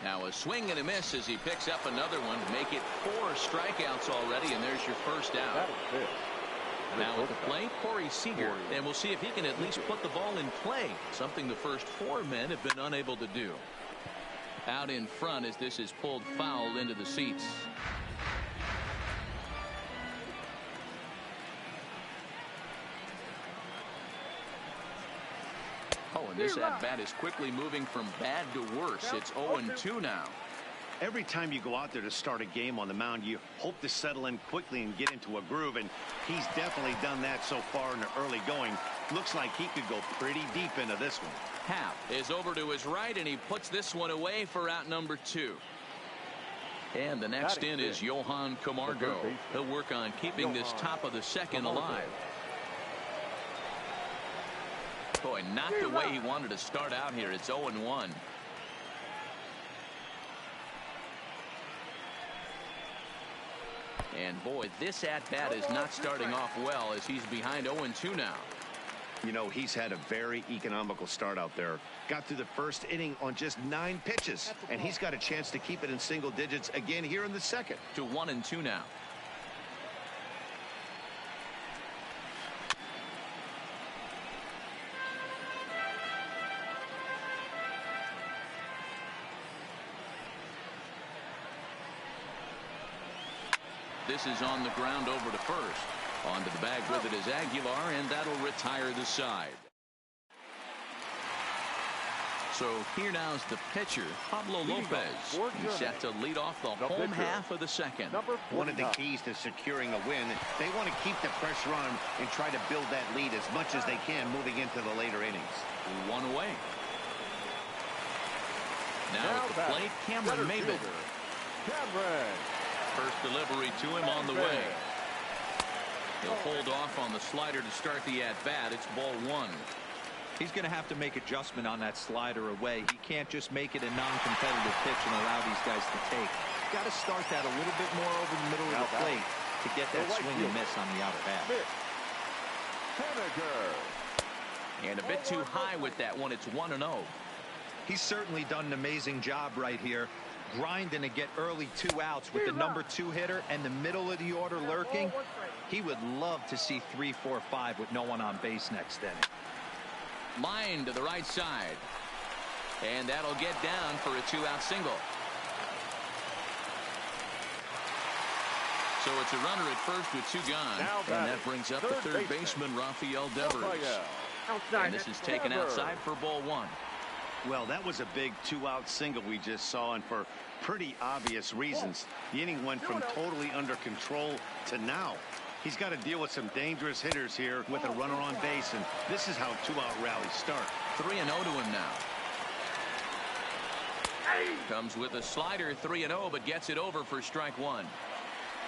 Now a swing and a miss as he picks up another one to make it 4 strikeouts already, and there's your first out. Now at the plate, Corey Seager, and we'll see if he can at least put the ball in play, something the first 4 men have been unable to do. Out in front as this is pulled foul into the seats. Oh, and this at-bat is quickly moving from bad to worse. It's 0-2 now. Every time you go out there to start a game on the mound, you hope to settle in quickly and get into a groove, and he's definitely done that so far in the early going. Looks like he could go pretty deep into this one. Happ is over to his right, and he puts this one away for out number 2. And the next in is Johan Camargo. He'll work on keeping this top of the second alive. Boy, not the way he wanted to start out here. It's 0-1. And boy, this at-bat is not starting off well as he's behind 0-2 now. You know, he's had a very economical start out there. Got through the first inning on just 9 pitches, and he's got a chance to keep it in single digits again here in the second. To 1-2 now. This is on the ground over to first. Onto the bag with it is Aguilar, and that'll retire the side. So here now is the pitcher, Pablo Lopez. He's set to lead off the home half of the second. One of the keys to securing a win, they want to keep the pressure on and try to build that lead as much as they can moving into the later innings. 1 away. Now at the plate, Cameron Maybin. First delivery to him on the way. He'll hold off on the slider to start the at-bat. It's ball 1. He's going to have to make adjustment on that slider away. He can't just make it a non-competitive pitch and allow these guys to take. Got to start that a little bit more over the middle of the plate to get that swing and miss on the outer bat. And a bit too high with that one. It's 1-0. He's certainly done an amazing job right here, grinding to get early 2 outs with the number 2 hitter and the middle of the order lurking. He would love to see 3, 4, 5 with no one on base next inning. Line to the right side, and that'll get down for a 2-out single. So it's a runner at first with 2 gone, and that brings up the third baseman Rafael Devers. And this is taken outside for ball 1. Well, that was a big 2-out single we just saw, and for pretty obvious reasons. The inning went from totally under control to now. He's got to deal with some dangerous hitters here with a runner on base, and this is how 2-out rallies start. 3-0 to him now. Comes with a slider, 3-0, but gets it over for strike 1.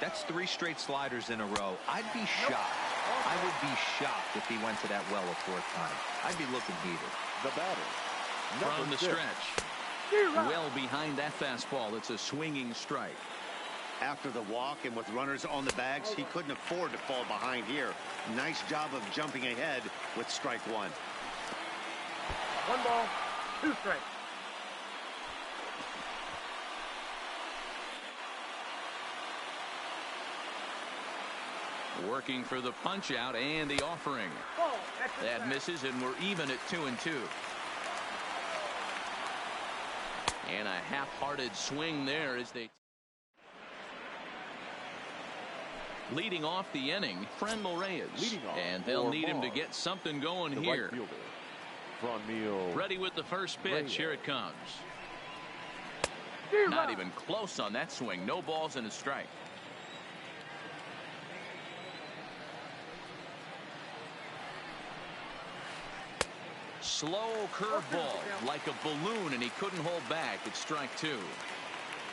That's 3 straight sliders in a row. I'd be shocked. I would be shocked if he went to that well a 4th time. I'd be looking heated. The batter. From the stretch. Well behind that fastball. It's a swinging strike. After the walk and with runners on the bags, he couldn't afford to fall behind here. Nice job of jumping ahead with strike 1. 1 ball, 2 strikes. Working for the punch out and the offering. That misses, and we're even at 2-2. And a half-hearted swing there as they leading off the inning, Franmil Reyes, and they'll need him to get something going here. Ready with the first pitch. Here it comes. Not even close on that swing. No balls and a strike. Slow curveball like a balloon, and he couldn't hold back. It's strike 2.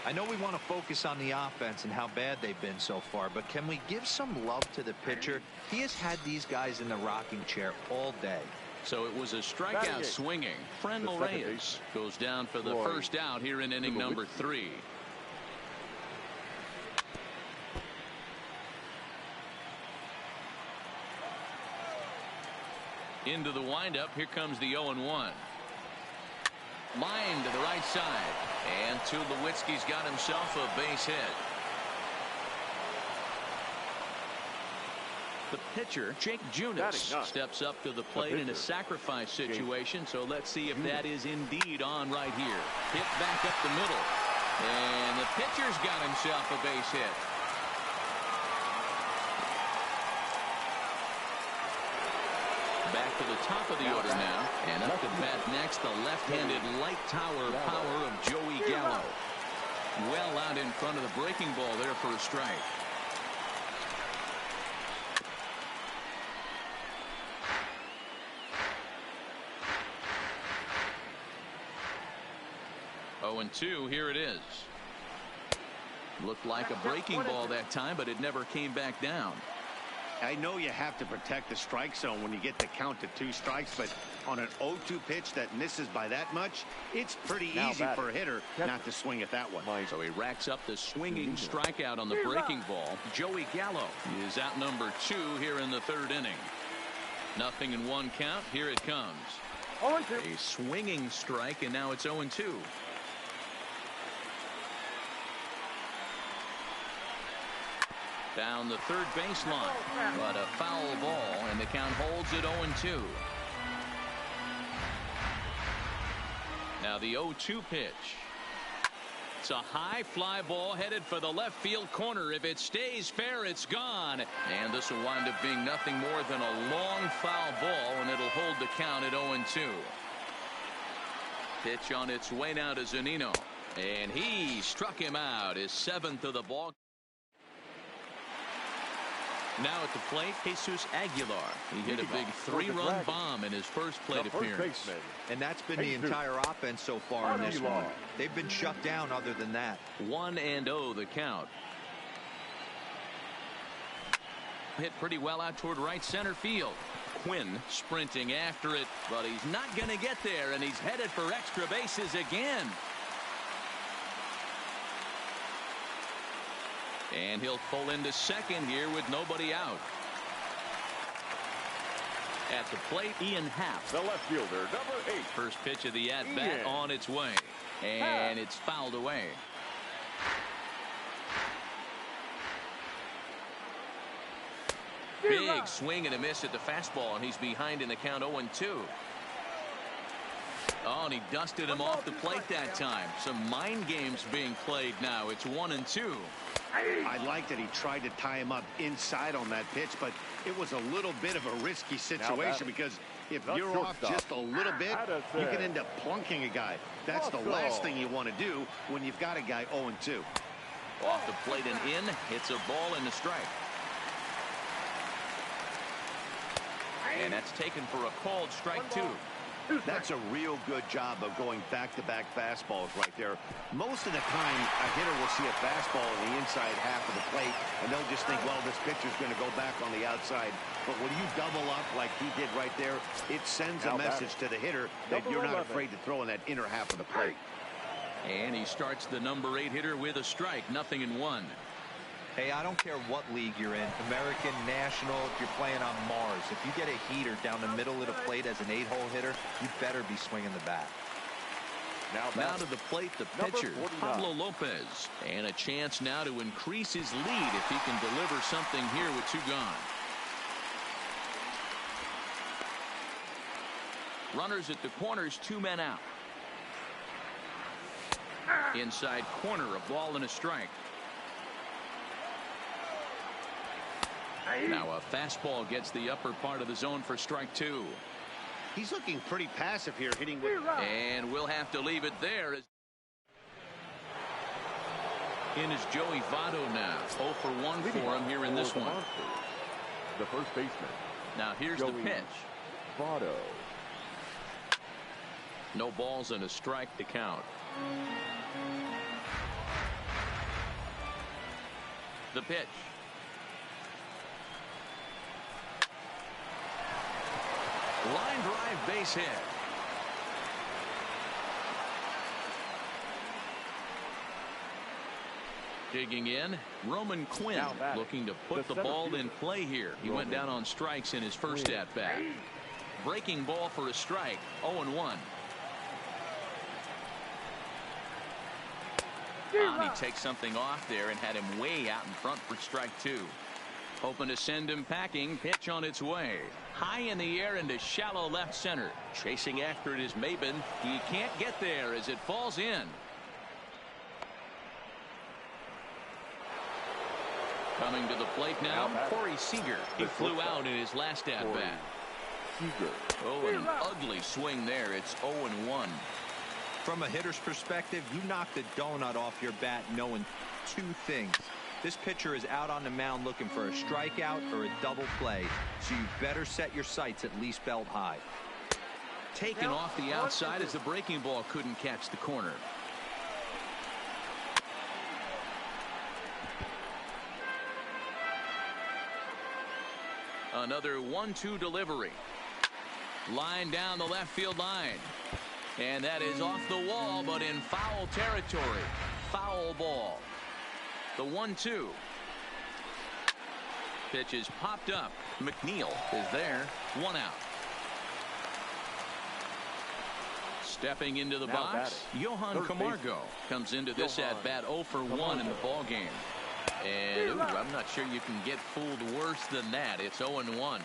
I know we want to focus on the offense and how bad they've been so far, but can we give some love to the pitcher? He has had these guys in the rocking chair all day. So it was a strikeout swinging. Franmil Reyes goes down for the first out here in inning number 3. Into the windup. Here comes the 0-1. Line to the right side. And Tulowitzki's got himself a base hit. The pitcher, Jake Junis, steps up to the plate in a sacrifice situation. So let's see if that is indeed on right here. Hit back up the middle. And the pitcher's got himself a base hit. Back to the top of the order now. And up to bat next, the left-handed light tower power of Joey Gallo. Well out in front of the breaking ball there for a strike. Oh, and 2, here it is. Looked like a breaking ball that time, but it never came back down. I know you have to protect the strike zone when you get the count to 2 strikes, but on an 0-2 pitch that misses by that much, it's pretty easy for a hitter not to swing at that one. So he racks up the swinging strikeout on the breaking ball. Joey Gallo is out number 2 here in the 3rd inning. 0-1 count. Here it comes. A swinging strike, and now it's 0-2. Down the third baseline, but a foul ball, and the count holds at 0-2. Now the 0-2 pitch. It's a high fly ball headed for the left field corner. If it stays fair, it's gone. And this will wind up being nothing more than a long foul ball, and it'll hold the count at 0-2. Pitch on its way now to Zunino, and he struck him out, his 7th of the ball. Now at the plate, Jesus Aguilar. He hit a big 3-run bomb in his first plate appearance. And that's been the entire offense so far in this one. They've been shut down other than that. 1-0 the count. Hit pretty well out toward right center field. Quinn sprinting after it, but he's not going to get there, and he's headed for extra bases again. And he'll pull into second here with nobody out. At the plate, Ian Happ, the left fielder, number 8. First pitch of the at-bat on its way. And it's fouled away. Big swing and a miss at the fastball, and he's behind in the count 0-2. Oh, and he dusted him off the plate that time. Some mind games being played now. It's 1-2. I like that he tried to tie him up inside on that pitch, but it was a little bit of a risky situation because if you're off just a little bit, you can end up plunking a guy. That's the last thing you want to do when you've got a guy 0-2. Off the plate and in. It's a ball and a strike. And that's taken for a called strike 2. That's a real good job of going back-to-back fastballs right there. Most of the time, a hitter will see a fastball in the inside half of the plate, and they'll just think, well, this pitcher's going to go back on the outside. But when you double up like he did right there, it sends a message to the hitter that you're not afraid to throw in that inner half of the plate. And he starts the number 8 hitter with a strike. 0-1. Hey, I don't care what league you're in, American, National, if you're playing on Mars. If you get a heater down the middle of the plate as an 8-hole hitter, you better be swinging the bat. Now to the plate, the pitcher, Pablo Lopez. And a chance now to increase his lead if he can deliver something here with 2 gone. Runners at the corners, 2 men out. Inside corner, a ball and a strike. Now a fastball gets the upper part of the zone for strike 2. He's looking pretty passive here, hitting with... And we'll have to leave it there. In is Joey Votto now. 0 for 1 for him here in this one. The first baseman. Now here's the pitch. Votto. No balls and a strike to count. The pitch. Line drive base hit. Digging in, Roman Quinn looking to put the ball in play here. He went down on strikes in his first at-bat. Breaking ball for a strike, 0-1. He takes something off there and had him way out in front for strike 2. Hoping to send him packing. Pitch on its way. High in the air into shallow left center. Chasing after it is Maben. He can't get there as it falls in. Coming to the plate now, Corey Seager. He flew out in his last at-bat. Oh, an ugly swing there. It's 0-1. From a hitter's perspective, you knock the donut off your bat knowing two things. This pitcher is out on the mound looking for a strikeout or a double play, so you better set your sights at least belt high. Taken off the outside as the breaking ball couldn't catch the corner. Another 1-2 delivery. Line down the left field line. And that is off the wall, but in foul territory. Foul ball. The 1-2. Pitch is popped up. McNeil is there. 1 out. Stepping into the box, Johan Camargo comes into this at-bat 0 for 1 in the ball game. And ooh, I'm not sure you can get fooled worse than that. It's 0-1.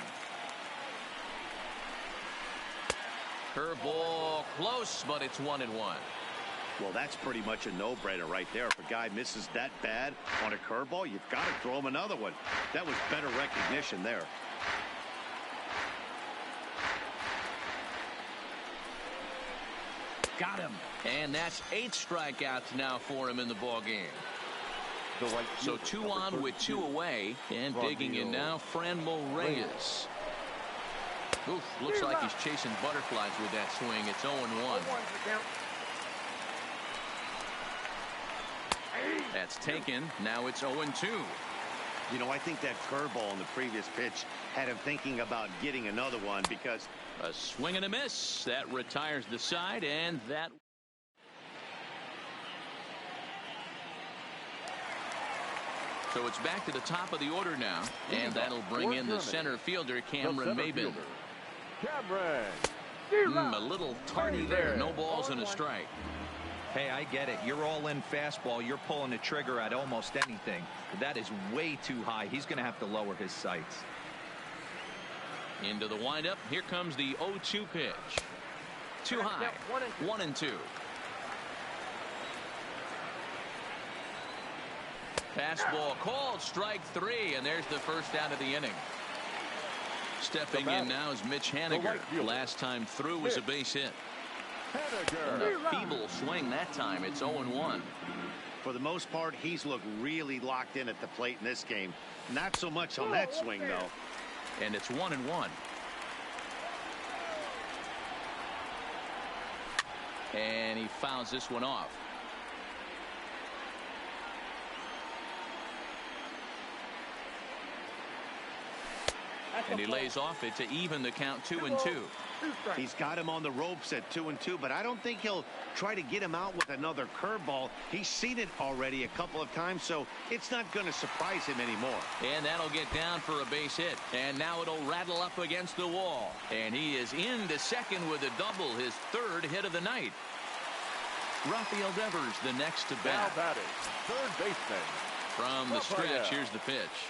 Curveball close, but it's 1-1. Well, that's pretty much a no-brainer right there. If a guy misses that bad on a curveball, you've got to throw him another one. That was better recognition there. Got him. And that's 8 strikeouts now for him in the ball game. So 2 on with 2 away. And digging in now, Franmil Reyes. Oof, looks like he's chasing butterflies with that swing. It's 0-1. That's taken. Now it's 0-2. You know, I think that curveball in the previous pitch had him thinking about getting another one because a swing and a miss. That retires the side, and that. So it's back to the top of the order now, and that'll bring in the center fielder, Cameron Maben. A little tardy there. No balls and a strike. Hey, I get it. You're all in fastball. You're pulling the trigger at almost anything. That is way too high. He's going to have to lower his sights. Into the windup. Here comes the 0-2 pitch. Too high. 1-2. Fastball called. Strike 3, and there's the first out of the inning. Stepping in now is Mitch Haniger. Last time through was a base hit. And a feeble swing that time. It's 0-1. For the most part, he's looked really locked in at the plate in this game. Not so much on that swing, though. And it's 1-1. And he fouls this one off. And he lays off it to even the count 2-2. He's got him on the ropes at 2-2, but I don't think he'll try to get him out with another curveball. He's seen it already a couple of times, so it's not going to surprise him anymore. And that'll get down for a base hit. And now it'll rattle up against the wall. And he is into second with a double, his 3rd hit of the night. Rafael Devers, the next to bat. Now batting, third baseman. From the stretch, here's the pitch.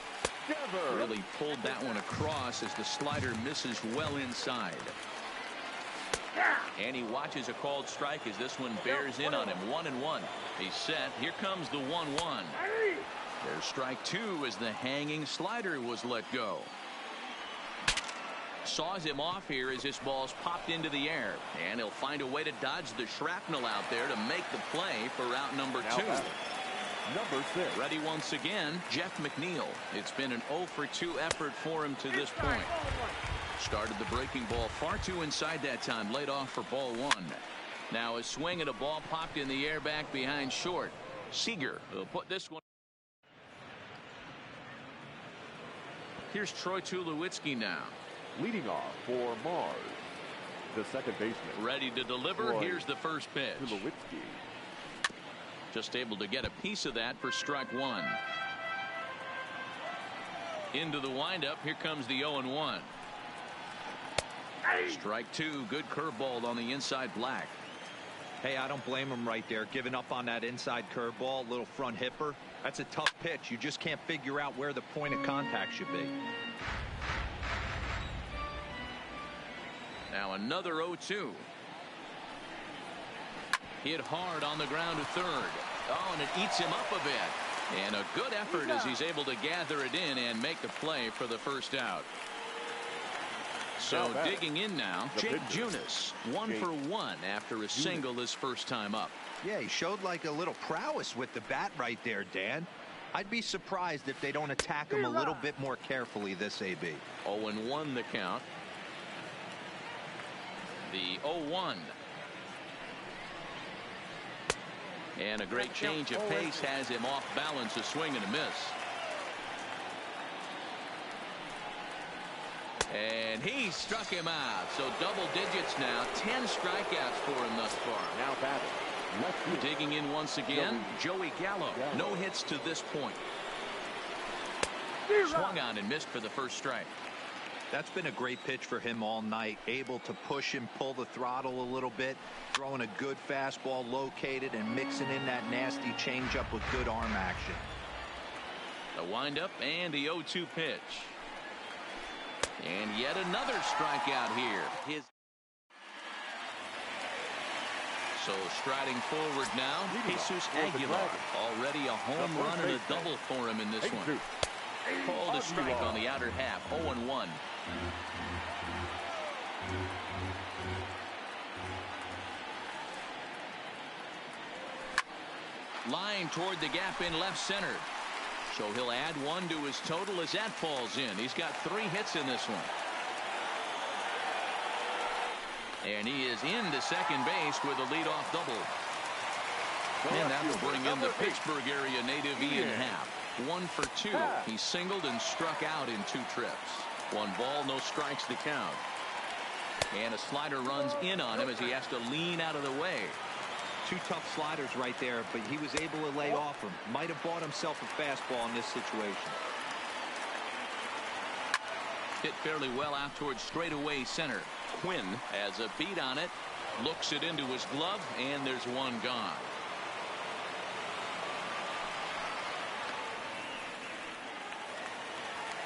Really pulled that one across as the slider misses well inside. And he watches a called strike as this one bears in on him. 1-1. He's set. Here comes the 1-1. There's strike 2 as the hanging slider was let go. Saws him off here as this ball's popped into the air. And he'll find a way to dodge the shrapnel out there to make the play for route number 2. Number 6. Ready once again, Jeff McNeil. It's been an 0 for 2 effort for him to this point. Started the breaking ball far too inside that time. Laid off for ball 1. Now a swing and a ball popped in the air back behind short. Seager will put this one. Here's Troy Tulowitzki now. Leading off for Mars, the second baseman. Ready to deliver. Here's the first pitch. Tulowitzki. Just able to get a piece of that for strike 1. Into the windup. Here comes the 0-1. Strike 2. Good curveball on the inside black. Hey, I don't blame him right there. Giving up on that inside curveball, little front hipper. That's a tough pitch. You just can't figure out where the point of contact should be. Now another 0-2. Hit hard on the ground to third. Oh, and it eats him up a bit. And a good effort as he's able to gather it in and make the play for the first out. So digging in now, Jake Junis, 1 for 1 after a single his first time up. Yeah, he showed like a little prowess with the bat right there, Dan. I'd be surprised if they don't attack him a little bit more carefully this AB. 0-1 the count. The 0-1. And a great change of pace has him off balance, a swing and a miss. And he struck him out. So double digits now. 10 strikeouts for him thus far. Now batting. Digging in once again, Joey Gallo. No hits to this point. Swung on and missed for the first strike. That's been a great pitch for him all night. Able to push and pull the throttle a little bit. Throwing a good fastball located and mixing in that nasty changeup with good arm action. The windup and the 0-2 pitch. And yet another strikeout here. So striding forward now, Jesus Aguilar. Already a home run and a double for him in this one. Called a strike on the outer half. 0-1. Line toward the gap in left center. So he'll add 1 to his total as that falls in. He's got 3 hits in this one. And he is into second base with a leadoff double. And that will bring in the Pittsburgh area native Ian Happ. 1 for 2. He singled and struck out in 2 trips. 1 ball, no strikes to count. And a slider runs in on him as he has to lean out of the way. 2 tough sliders right there, but he was able to lay off him. Might have bought himself a fastball in this situation. Hit fairly well out towards straightaway center. Quinn has a beat on it, looks it into his glove, and there's 1 gone.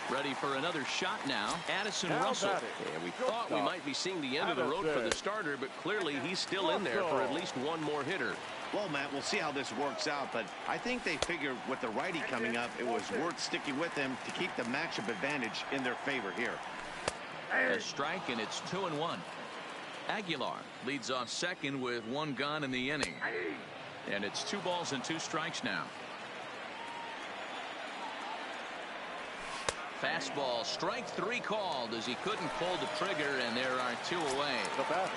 Ready for another shot now, Addison Russell. And we thought we might be seeing the end of the road for the starter, but clearly he's still in there for at least 1 more hitter. Well, Matt, we'll see how this works out, but I think they figured with the righty coming up, it was worth sticking with him to keep the matchup advantage in their favor here. A strike, and it's 2-1. Aguilar leads off second with 1 gone in the inning. And it's 2 balls and 2 strikes now. Fastball, strike 3 called as he couldn't pull the trigger, and there are 2 away. The batter,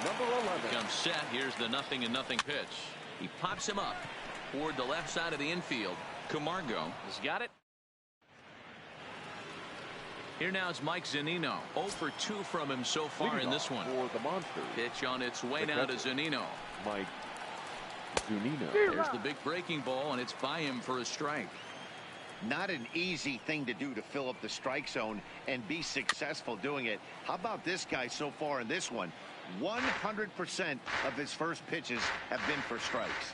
number 11. Comes set. Here's the 0-0 pitch. He pops him up toward the left side of the infield. Camargo has got it. Here now is Mike Zunino. 0 for 2 from him so far in this one. For the Monsters. Pitch on its way now to Zunino. Mike Zunino. There's the big breaking ball, and it's by him for a strike. Not an easy thing to do to fill up the strike zone and be successful doing it. How about this guy so far in this one? 100% of his first pitches have been for strikes.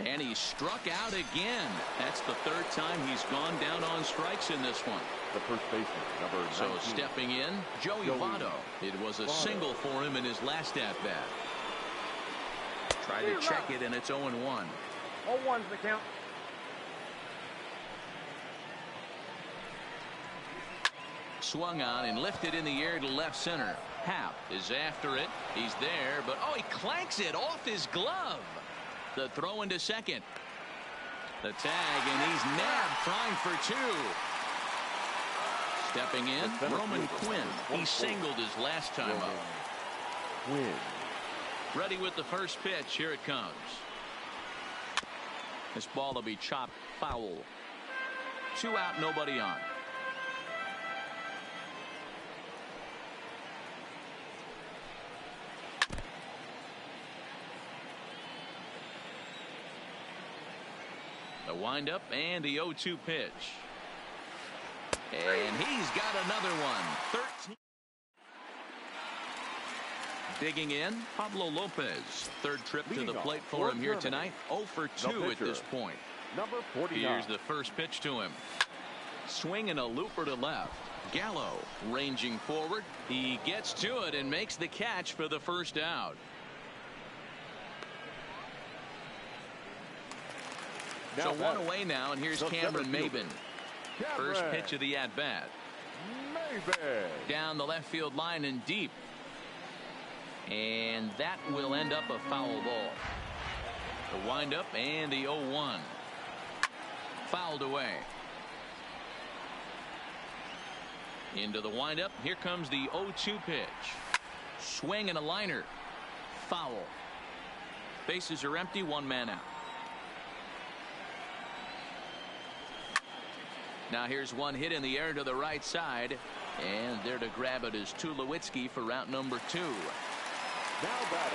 And he struck out again. That's the 3rd time he's gone down on strikes in this one. The first baseman, number 19. So stepping in, Joey Votto. It was a single for him in his last at-bat. Tried to check it, and it's 0-1. 0-1's the count. Swung on and lifted in the air to left center. Happ is after it. He's there, but oh, he clanks it off his glove. The throw into second. The tag, and he's nabbed, trying for 2. Stepping in, Roman Quinn. He singled his last time up. Quinn. Ready with the first pitch. Here it comes. This ball will be chopped foul. 2 out, nobody on. The windup and the 0-2 pitch. And he's got another one. 13. Digging in, Pablo Lopez. Third trip to the plate for him here tonight. 0 for 2 at this point. Number 49. Here's the first pitch to him. Swinging a looper to left. Gallo ranging forward. He gets to it and makes the catch for the first out. So one away now, and here's Cameron Maybin. First pitch of the at-bat. Down the left field line and deep. And that will end up a foul ball. The windup and the 0-1. Fouled away. Into the windup. Here comes the 0-2 pitch. Swing and a liner. Foul. Bases are empty. One man out. Now here's one hit in the air to the right side. And there to grab it is Tulowitzki for route number 2.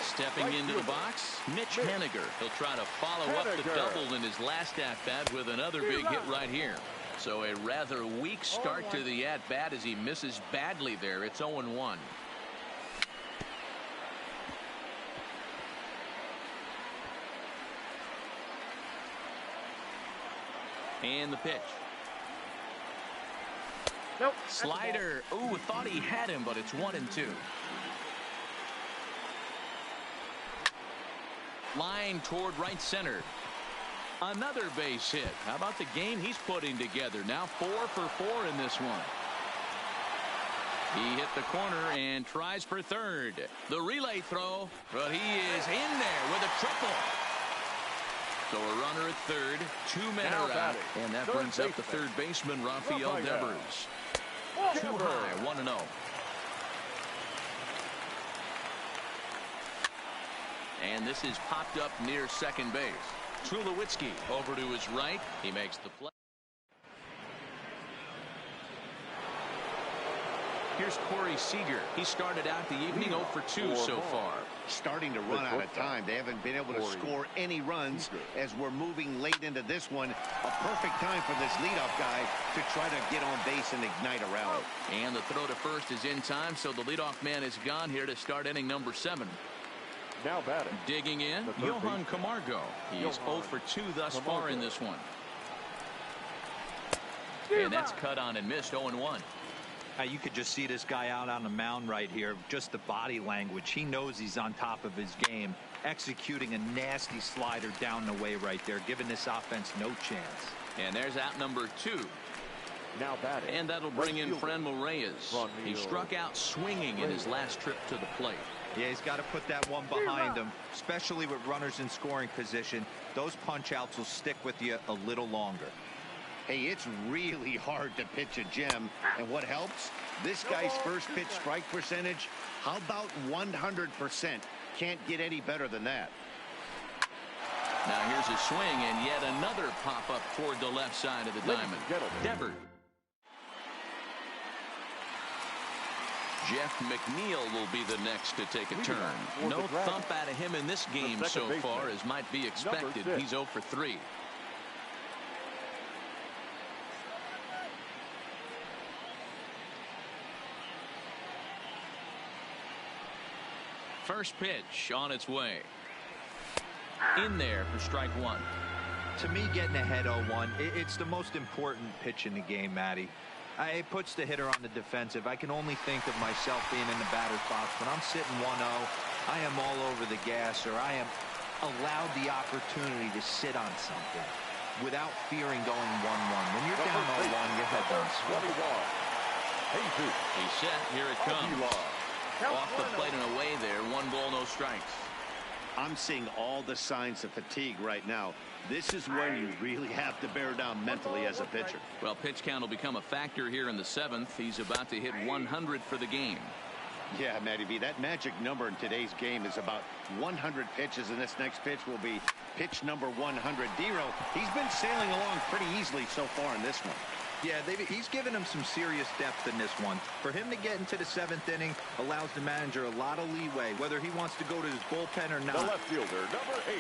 Stepping into the box, Mitch Haniger. He'll try to follow up the double in his last at-bat with another big hit right here. So a rather weak start to the at-bat as he misses badly there. It's 0-1. And the pitch. Nope. Slider. Ooh, thought he had him, but it's 1-2. Line toward right center. Another base hit. How about the game he's putting together? Now 4 for 4 in this one. He hit the corner and tries for third. The relay throw, but he is in there with a triple. So a runner at third, 2 men are out, and that brings up the third baseman, Rafael Devers. Too high, 1-0. And this is popped up near second base. Tulowitzki over to his right. He makes the play. Here's Corey Seager. He started out the evening 0 for 2 so far. Starting to run out of time. They haven't been able to score any runs as we're moving late into this one. A perfect time for this leadoff guy to try to get on base and ignite a rally. And the throw to first is in time, so the leadoff man is gone here to start inning number 7. Now batting. Digging in, Johan Camargo. He's 0 for 2 thus far in this one. And that's cut on and missed. 0-1. You could just see this guy out on the mound right here. Just the body language. He knows he's on top of his game. Executing a nasty slider down the way right there, giving this offense no chance. And there's out number 2. Now batting. And that'll bring in Franmil Reyes. He struck out swinging in his last trip to the plate. Yeah, he's got to put that one behind him, especially with runners in scoring position. Those punch outs will stick with you a little longer. Hey, it's really hard to pitch a gem, and what helps? This guy's first pitch strike percentage, how about 100%? Can't get any better than that. Now here's a swing, and yet another pop-up toward the left side of the diamond. Devers. Jeff McNeil will be the next to take a turn. No thump out of him in this game so far, as might be expected. He's 0 for 3. First pitch on its way. In there for strike 1. To me, getting ahead 0-1, it's the most important pitch in the game, Matty. It puts the hitter on the defensive. I can only think of myself being in the batter's box. When I'm sitting 1-0, I am all over the gas, or I am allowed the opportunity to sit on something without fearing going 1-1. When you're down 0-1, your head down. He's set. Here it comes. Off the plate and away there. 1 ball, no strikes. I'm seeing all the signs of fatigue right now. This is when you really have to bear down mentally as a pitcher. Well, pitch count will become a factor here in the 7th. He's about to hit 100 for the game. Yeah, Matty V, that magic number in today's game is about 100 pitches, and this next pitch will be pitch number 100. Dero, he's been sailing along pretty easily so far in this one. Yeah, he's given him some serious depth in this one. For him to get into the 7th inning allows the manager a lot of leeway, whether he wants to go to his bullpen or not. The left fielder, number 8.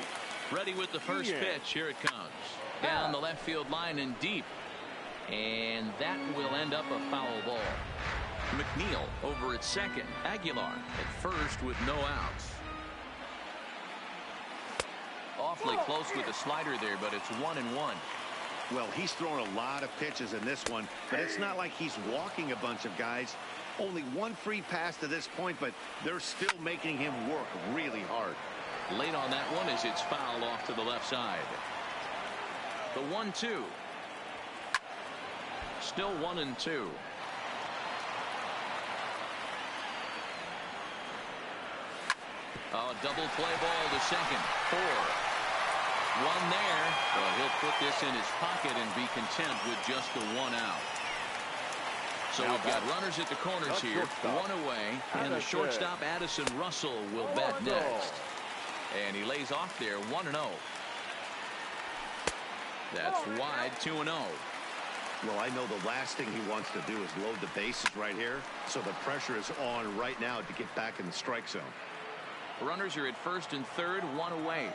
Ready with the first pitch. Here it comes. Down the left field line and deep. And that will end up a foul ball. McNeil over at second. Aguilar at first with no outs. Awfully close with the slider there, but it's 1-1. Well, he's thrown a lot of pitches in this one, but it's not like he's walking a bunch of guys. Only one free pass to this point, but they're still making him work really hard. Late on that one as it's fouled off to the left side. The 1-2. Still 1-2. Oh, double play ball to second. 4. One there. Well, he'll put this in his pocket and be content with just the 1 out. So we've got runners at the corners here. 1 away. And the shortstop, Addison Russell, will bat next. And he lays off there, 1-0. That's wide, 2-0. Well, I know the last thing he wants to do is load the bases right here. So the pressure is on right now to get back in the strike zone. Runners are at first and third, 1 away.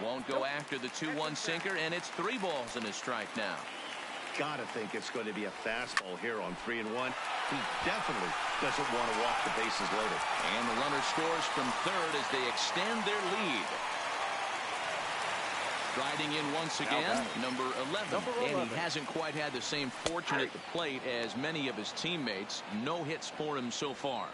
Won't go after the 2-1 sinker, and it's 3 balls and a strike now. Gotta think it's going to be a fastball here on 3-1. He definitely doesn't want to walk the bases loaded. And the runner scores from third as they extend their lead. Striding in once again, number 11. And he hasn't quite had the same fortune at the plate as many of his teammates. No hits for him so far.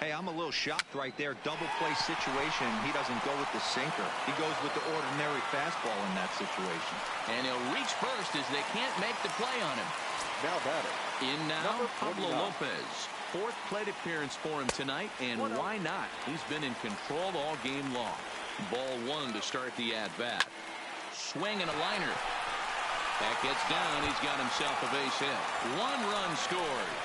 Hey, I'm a little shocked right there. Double play situation. He doesn't go with the sinker. He goes with the ordinary fastball in that situation. And he'll reach first as they can't make the play on him. Now batter. In now, Pablo Lopez. 4th plate appearance for him tonight, and why not? He's been in control all game long. Ball 1 to start the at-bat. Swing and a liner. That gets down. He's got himself a base hit. 1 run scores.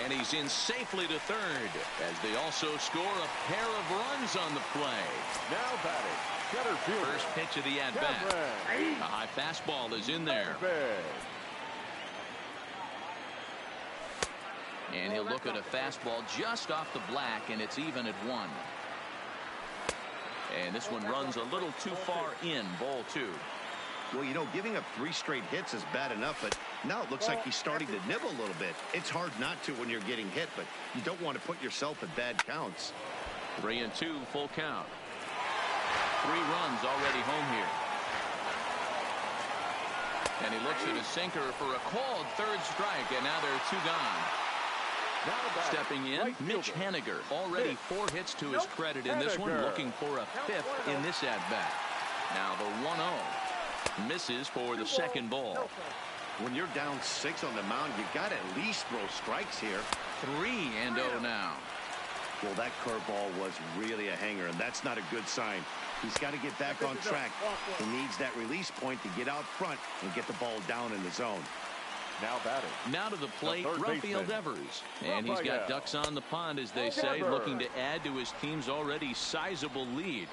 And he's in safely to third as they also score a pair of runs on the play. Now batting, center fielder. First pitch of the at-bat. A high fastball is in there. And he'll look at a fastball just off the black, and it's even at 1. And this one runs a little too far in, ball 2. Well, you know, giving up 3 straight hits is bad enough, but now it looks like he's starting to nibble a little bit. It's hard not to when you're getting hit, but you don't want to put yourself in bad counts. 3-2, full count. 3 runs already home here. And he looks at a sinker for a called 3rd strike, and now there are 2 gone. Stepping in, Mitch Haniger. Already 4 hits to his credit in this one, looking for a 5th in this at-bat. Now the 1-0. Misses for the 2nd ball. When you're down 6 on the mound, you got to at least throw strikes here. 3-0 now. Well, that curveball was really a hanger, and that's not a good sign. He's got to get back on track. He needs that release point to get out front and get the ball down in the zone. Now batting. Now to the plate, Rafael Devers. And he's got ducks on the pond, as they say, looking to add to his team's already sizable lead.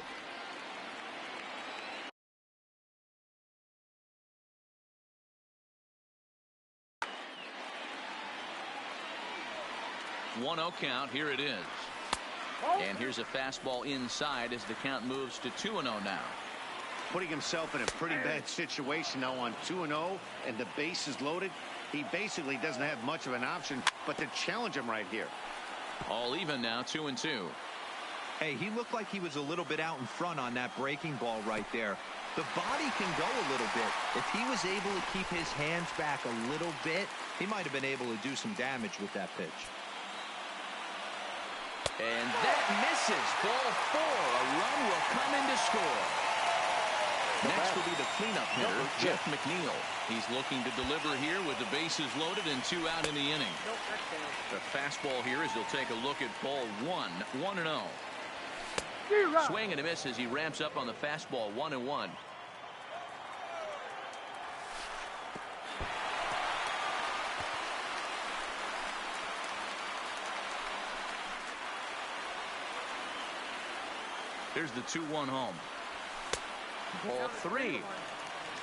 One 0 count. Here it is. And here's a fastball inside as the count moves to 2-0 now. Putting himself in a pretty bad situation now on 2-0, and the base is loaded. He basically doesn't have much of an option but to challenge him right here. All even now, 2-2. Hey, he looked like he was a little bit out in front on that breaking ball right there. The body can go a little bit. If he was able to keep his hands back a little bit, he might have been able to do some damage with that pitch. And that misses. Ball 4. A run will come in to score. Next will be the cleanup hitter, Jeff McNeil. He's looking to deliver here with the bases loaded and 2 out in the inning. The fastball here as he'll take a look at ball 1. 1-0. Swing and a miss as he ramps up on the fastball. 1-1. Here's the 2-1 home. Ball 3.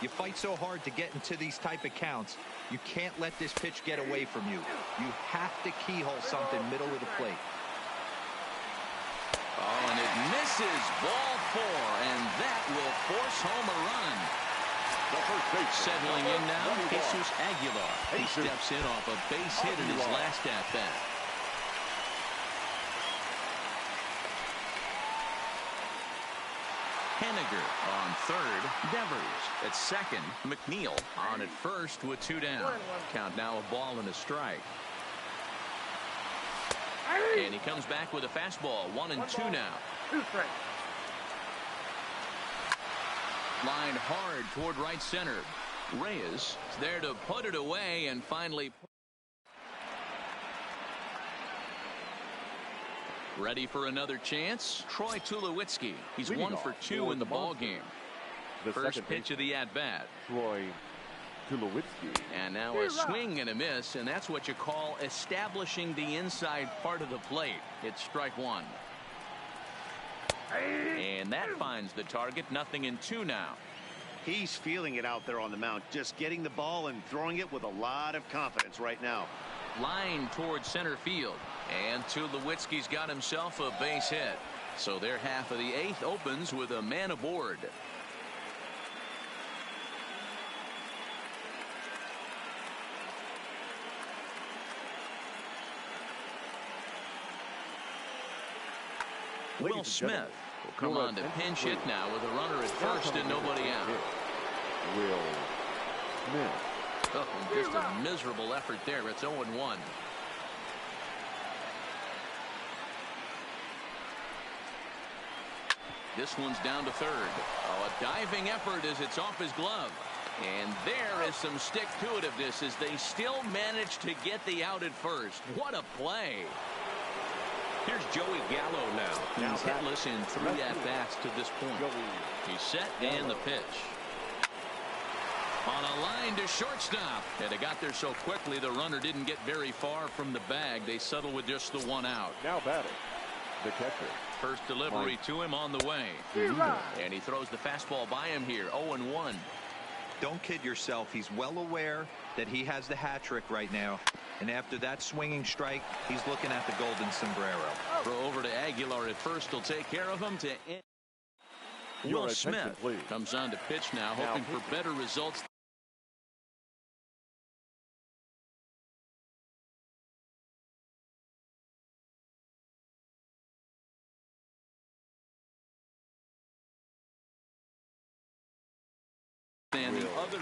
You fight so hard to get into these type of counts. You can't let this pitch get away from you. You have to keyhole something middle of the plate. Oh, and it misses. Ball 4, and that will force home a run. The first baseman, Settling in now, 91. Jesus Aguilar. He steps in off a base hit in his last at-bat. Henniger on third. Devers at second. McNeil on at first with 2 down. Count now a ball and a strike. And he comes back with a fastball. 1-2 now. 2 strikes. Lined hard toward right center. Reyes is there to put it away and finally ready for another chance. Troy Tulowitzki. He's 1 for 2 in the ball game. The First pitch of the at-bat. Troy Tulowitzki. And now a swing and a miss, and that's what you call establishing the inside part of the plate. It's strike 1. And that finds the target. 0-2 now. He's feeling it out there on the mound, just getting the ball and throwing it with a lot of confidence right now. Line towards center field. And Tulowitzki's got himself a base hit. So their half of the 8th opens with a man aboard. Will Smith will come on to pinch hit now with a runner at first and nobody out. Will Smith. Oh, just a miserable effort there. It's 0-1. This one's down to third. Oh, a diving effort as it's off his glove. And there is some stick-to-itiveness as they still manage to get the out at first. What a play. Here's Joey Gallo now. He's hitless in 3 at-bats to this point. He's set and the pitch. On a line to shortstop. And it got there so quickly the runner didn't get very far from the bag. They settle with just the 1 out. Now batting, the catcher. First delivery to him on the way. And he throws the fastball by him here. 0-1. Don't kid yourself. He's well aware that he has the hat trick right now. And after that swinging strike, he's looking at the golden sombrero. Throw over to Aguilar at first. Will take care of him to end. Will Smith comes on to pitch now, hoping for better results. And the other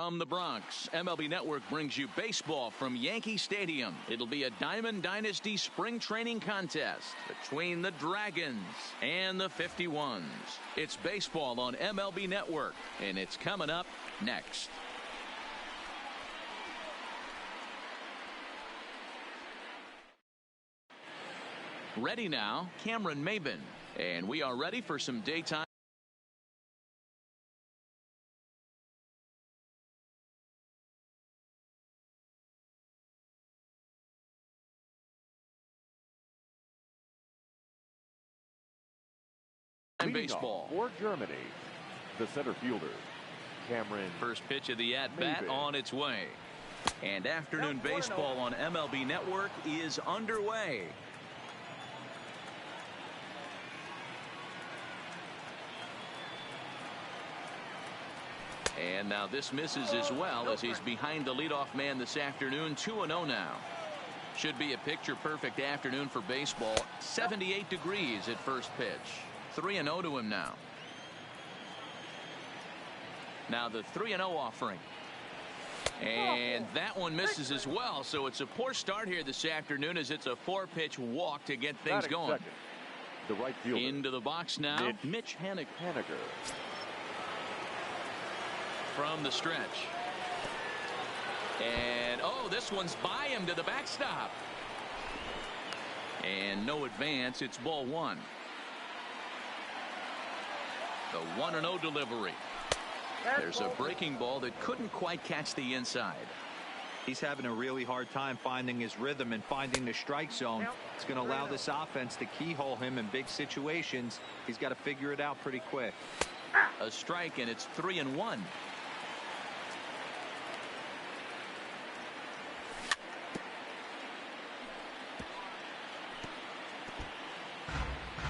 From the Bronx, MLB Network brings you baseball from Yankee Stadium. It'll be a Diamond Dynasty spring training contest between the Dragons and the 51s. It's baseball on MLB Network, and it's coming up next. Ready now, Cameron Maybin. And we are ready for some daytime. Baseball for Germany, the center fielder, Cameron. First pitch of the at-bat on its way. And afternoon baseball on MLB Network is underway. And now this misses as well as he's behind the leadoff man this afternoon. 2-0 now. Should be a picture-perfect afternoon for baseball. 78 degrees at first pitch. 3-0 to him now. Now the 3-0 offering. And that one misses as well. So it's a poor start here this afternoon as it's a 4-pitch walk to get things going. The right fielder. Into the box now, Mitch Haniger. From the stretch. And oh, this one's by him to the backstop. And no advance. It's ball one. The 1-0 delivery. There's a breaking ball that couldn't quite catch the inside. He's having a really hard time finding his rhythm and finding the strike zone. It's going to allow this offense to keyhole him in big situations. He's got to figure it out pretty quick. A strike, and it's 3-1.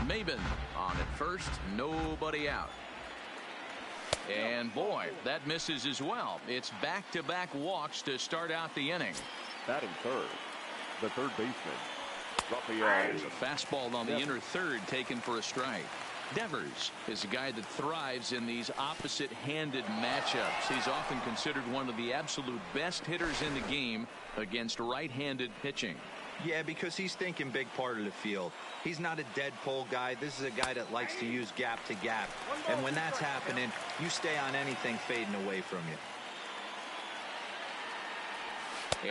Maybin on at first, nobody out. And boy, that misses as well. It's back-to-back walks to start out the inning. Batting third, the third baseman, Raphael. There's a fastball on the inner third taken for a strike. Devers is a guy that thrives in these opposite-handed matchups. He's often considered one of the absolute best hitters in the game against right-handed pitching. Yeah, because he's thinking big part of the field. He's not a dead pull guy. This is a guy that likes to use gap to gap. And when that's happening, you stay on anything fading away from you.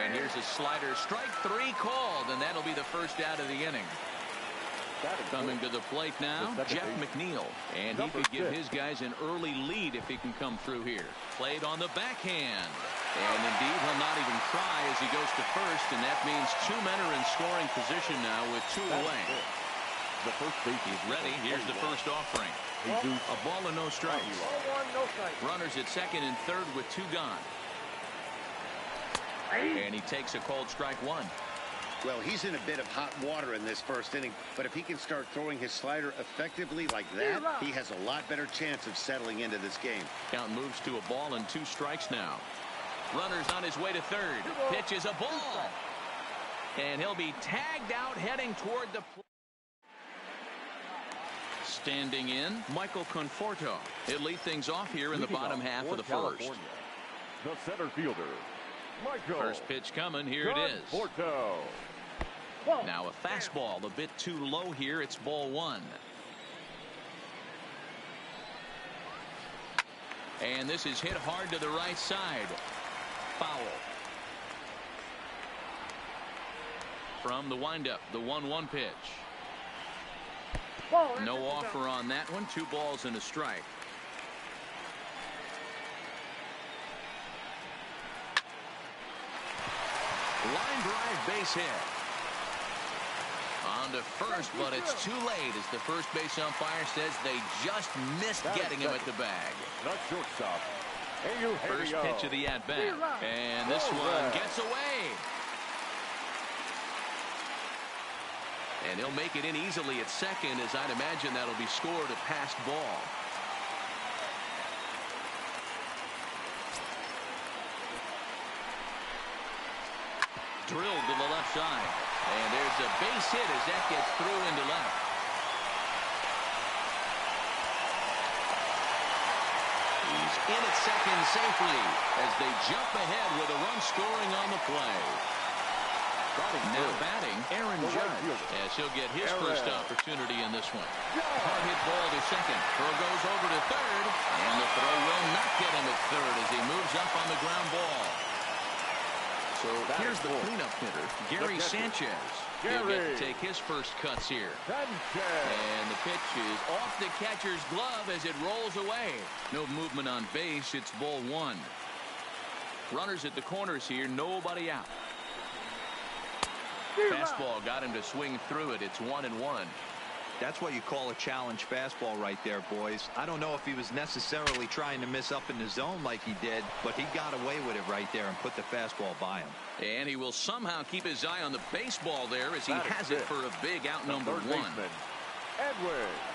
And here's a slider. Strike three called, and that'll be the first out of the inning. Coming to the plate now, Jeff McNeil. And he could give his guys an early lead if he can come through here. Played on the backhand. And indeed, he'll not even try as he goes to first, and that means two men are in scoring position now with two away. The first base is ready. Here's the first offering. A ball and no strikes. Runners at second and third with two gone. And he takes a called strike one. Well, he's in a bit of hot water in this first inning, but if he can start throwing his slider effectively like that, he has a lot better chance of settling into this game. Count moves to a ball and two strikes now. Runner's on his way to third. Pitch is a ball. And he'll be tagged out heading toward the plate. Standing in, Michael Conforto. He'll lead things off here in the bottom half of the first. The center fielder, Michael. First pitch coming. Here it is. Conforto. Now a fastball a bit too low here. It's ball one. And this is hit hard to the right side. Foul. From the windup, the 1-1 pitch. No offer on that one. 2 balls and a strike. Line drive base hit. On to first, but it's too late as the first base umpire says they just missed getting him at the bag. Not shortstop. First pitch of the at-bat. And this one gets away. And he'll make it in easily at second, as I'd imagine that'll be scored a passed ball. Drilled to the left side. And there's a base hit as that gets through into left. He's in at second safely as they jump ahead with a run scoring on the play. Now batting, Aaron Judge, as he'll get his first opportunity in this one. Hard hit ball to second. Throw goes over to third, and the throw will not get him at third as he moves up on the ground ball. So here's the cleanup hitter, Gary Sanchez. He'll get to take his first cuts here. And the pitch is off the catcher's glove as it rolls away. No movement on base. It's ball one. Runners at the corners here. Nobody out. Fastball got him to swing through it. It's 1-1. That's what you call a challenge fastball right there, boys. I don't know if he was necessarily trying to miss up in the zone like he did, but he got away with it right there and put the fastball by him. And he will somehow keep his eye on the baseball there as he has it for a big out number one.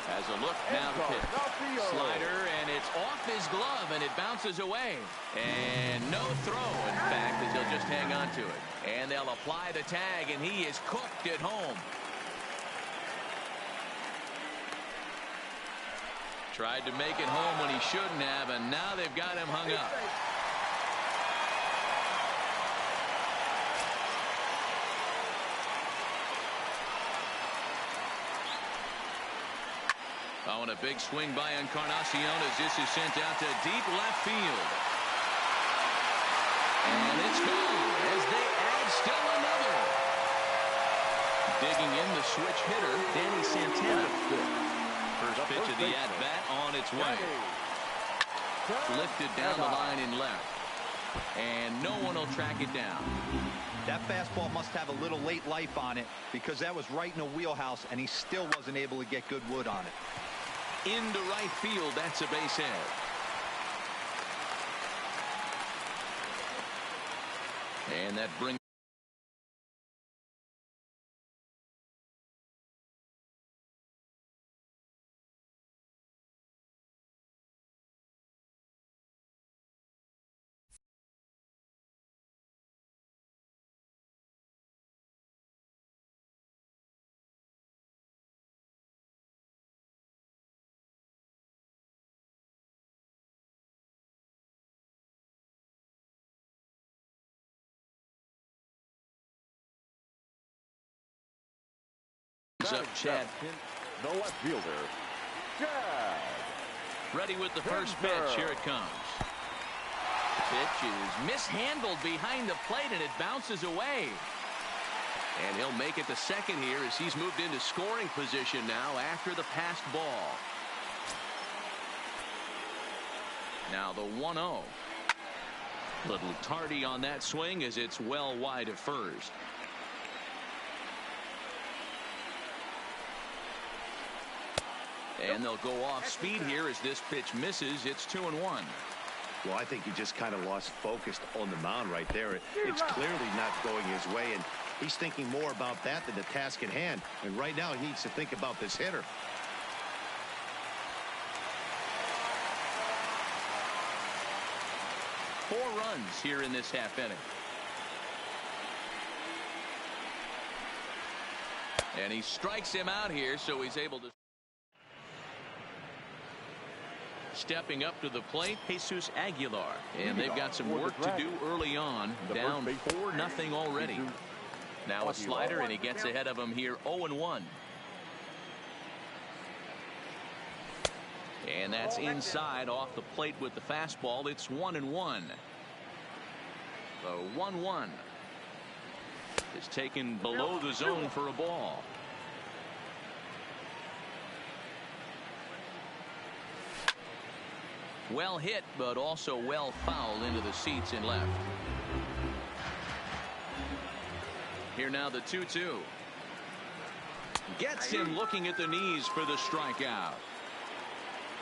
Has a look now to pitch. Slider, and it's off his glove, and it bounces away. And no throw, in fact, as he'll just hang on to it. And they'll apply the tag, and he is cooked at home. Tried to make it home when he shouldn't have, and now they've got him hung up. Oh, and a big swing by Encarnacion as this is sent out to deep left field. And it's gone as they add still another. Digging in the switch hitter, Danny Santana. First pitch of the at-bat on its way. Lifted down the line in left. And no one will track it down. That fastball must have a little late life on it because that was right in the wheelhouse, and he still wasn't able to get good wood on it. Into right field, that's a base hit. And that brings up Chad. The left fielder, Chad. Ready with the first pitch. Here it comes. Pitch is mishandled behind the plate, and it bounces away. And he'll make it to second here as he's moved into scoring position now after the passed ball. Now the 1-0. Little tardy on that swing as it's well wide of first. And they'll go off speed here as this pitch misses. It's 2-1. Well, I think he just kind of lost focus on the mound right there. It's clearly not going his way, and he's thinking more about that than the task at hand. And right now he needs to think about this hitter. Four runs here in this half inning. And he strikes him out here, so he's able to. Stepping up to the plate, Jesus Aguilar. And they've got some work to do early on. Down 4-0 already. Now a slider, and he gets ahead of him here 0-1. And that's inside off the plate with the fastball. It's 1-1. The 1-1 is taken below the zone for a ball. Well hit, but also well fouled into the seats in left. Here now the 2-2. Gets him looking at the knees for the strikeout.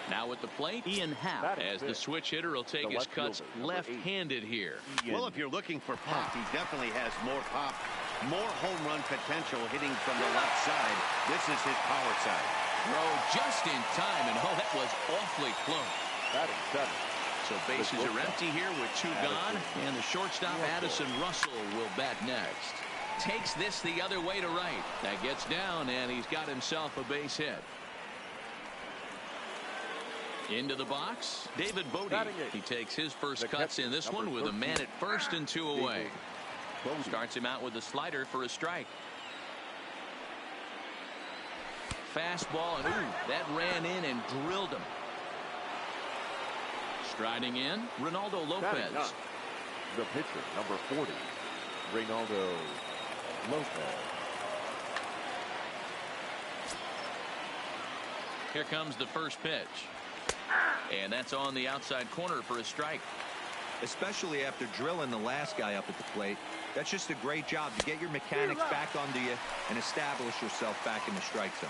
Now at the plate, Ian Happ, as the switch hitter will take his cuts left-handed here. Well, if you're looking for pop, he definitely has more pop, more home run potential hitting from the left side. This is his power side. Throw just in time, and oh, that was awfully close. So bases are empty here with two gone, and the shortstop Addison Russell will bat next. Takes this the other way to right. That gets down, and he's got himself a base hit. Into the box, David Bodie. He takes his first cuts in this one with a man at first and 2 away. Starts him out with a slider for a strike. Fastball, and ooh, that ran in and drilled him. Striding in, Ronaldo Lopez. The pitcher, number 40, Ronaldo Lopez. Here comes the first pitch. And that's on the outside corner for a strike. Especially after drilling the last guy up at the plate. That's just a great job to get your mechanics back under you and establish yourself back in the strike zone.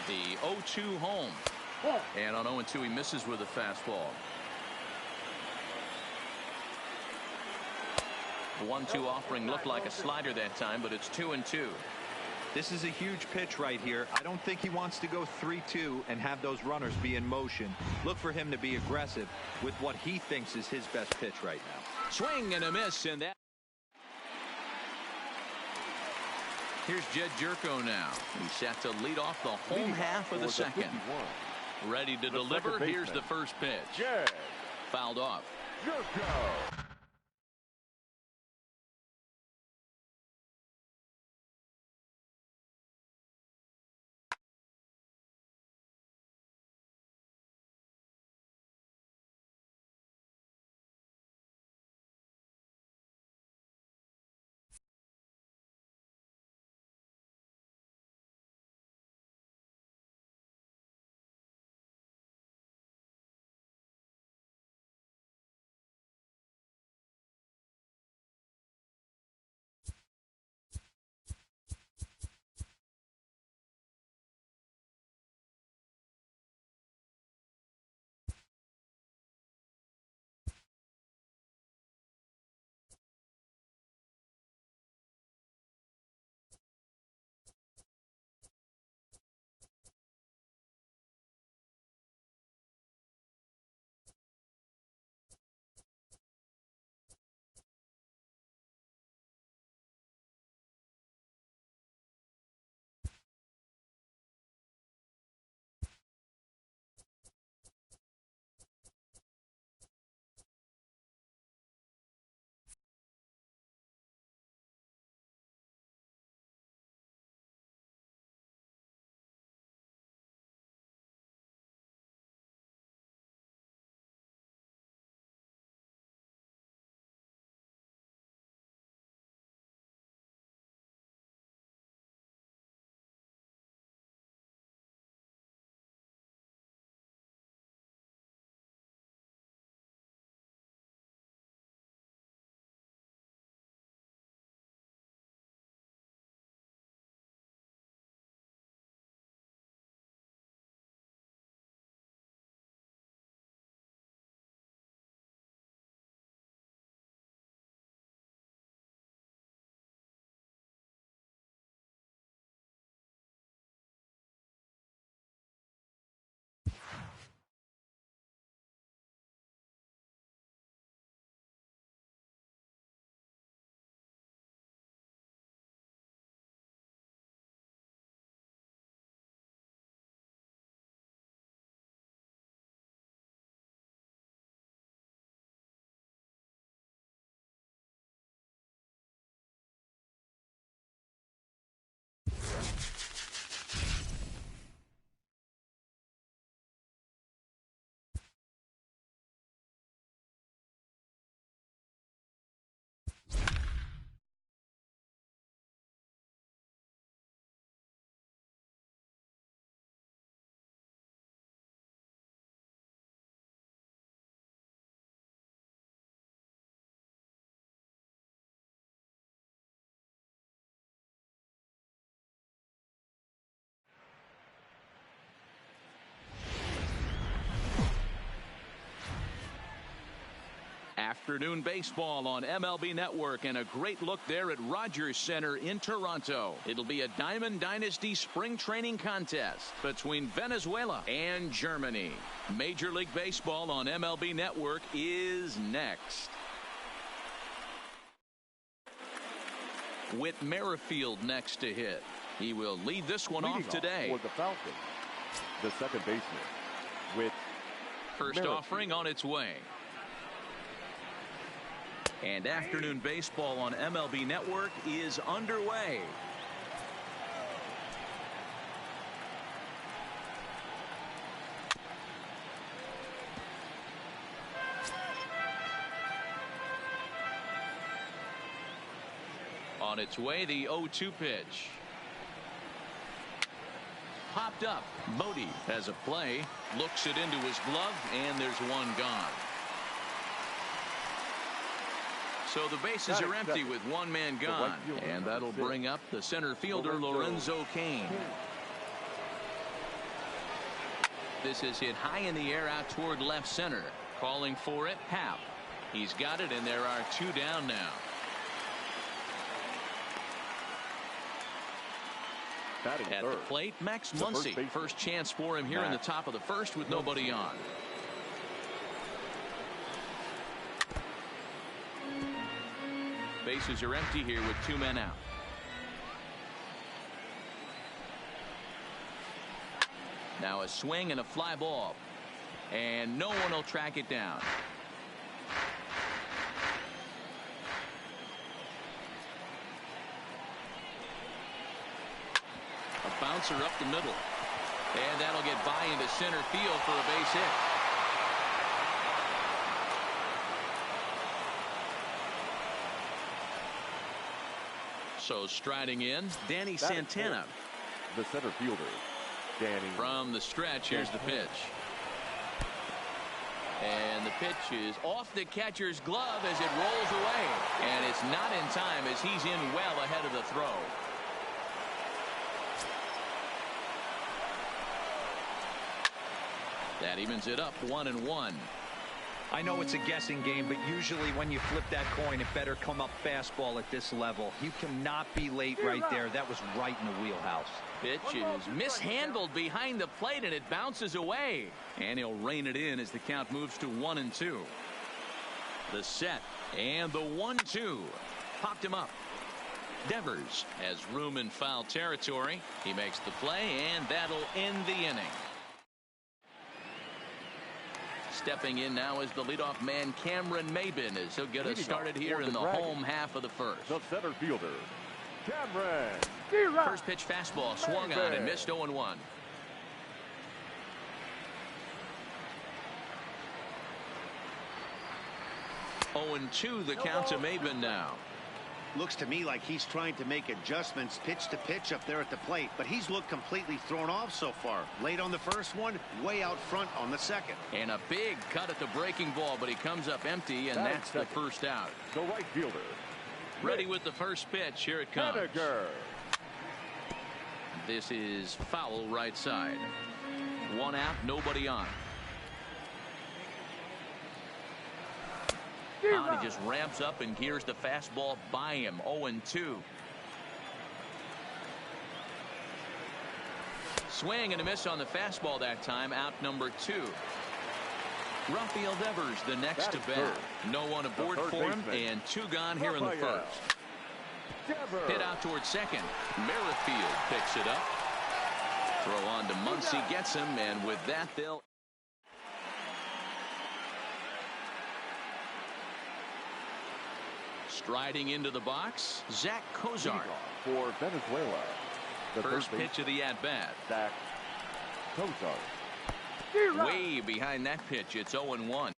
The 0-2 home. And on 0-2 he misses with a fastball. 1-2 offering looked like a slider that time, but it's 2-2. This is a huge pitch right here. I don't think he wants to go 3-2 and have those runners be in motion. Look for him to be aggressive with what he thinks is his best pitch right now. Swing and a miss, and that. Here's Jed Jerko now. He's set to lead off the home half of the second. Ready to deliver. Here's the first pitch. Fouled off. Jerko. Afternoon baseball on MLB Network, and a great look there at Rogers Center in Toronto. It'll be a Diamond Dynasty spring training contest between Venezuela and Germany. Major League Baseball on MLB Network is next. Whit Merrifield next to hit. He will lead this one off today. For the Falcons, the second baseman, with First Merrifield. offering on its way. And afternoon baseball on MLB Network is underway. On its way, the 0-2 pitch. Popped up. Bodie has a play, looks it into his glove, and there's one gone. So the bases are empty with one man gone, and that'll bring up the center fielder, Lorenzo Cain. This is hit high in the air out toward left center. Calling for it, Happ. He's got it, and there are two down now. At the plate, Max Muncy. First chance for him here in the top of the first with nobody on. Bases are empty here with two men out. Now a swing and a fly ball. And no one will track it down. A bouncer up the middle. And that'll get by into center field for a base hit. So striding in, Danny Santana. The center fielder, Danny. From the stretch, here's the pitch. And the pitch is off the catcher's glove as it rolls away. And it's not in time as he's in well ahead of the throw. That evens it up 1-1. I know it's a guessing game, but usually when you flip that coin, it better come up fastball at this level. You cannot be late right there. That was right in the wheelhouse. Pitch is mishandled behind the plate, and it bounces away. And he'll rein it in as the count moves to 1-2. The set and the 1-2. Popped him up. Devers has room in foul territory. He makes the play, and that'll end the inning. Stepping in now is the leadoff man, Cameron Maybin, as he'll get us started here in the home half of the first. The center fielder, Cameron. First pitch fastball swung on and missed 0-1. Oh, 2 the count to Maybin now. Looks to me like he's trying to make adjustments pitch to pitch up there at the plate, but he's looked completely thrown off so far. Late on the first one, way out front on the second. And a big cut at the breaking ball, but he comes up empty, and that's the first out. The right fielder. Ready with the first pitch. Here it comes. This is foul right side. One out, nobody on. He just ramps up and gears the fastball by him. 0-2. Swing and a miss on the fastball that time. Out number 2. Rafael Devers the next to bat. No one aboard for him, and 2 gone here in the first. Hit out towards second. Merrifield picks it up. Throw on to Muncy, gets him, and with that they'll. Striding into the box, Zach Kozar. For Venezuela. The First pitch of the at-bat. Zach Kozar. Way behind that pitch, it's 0-1.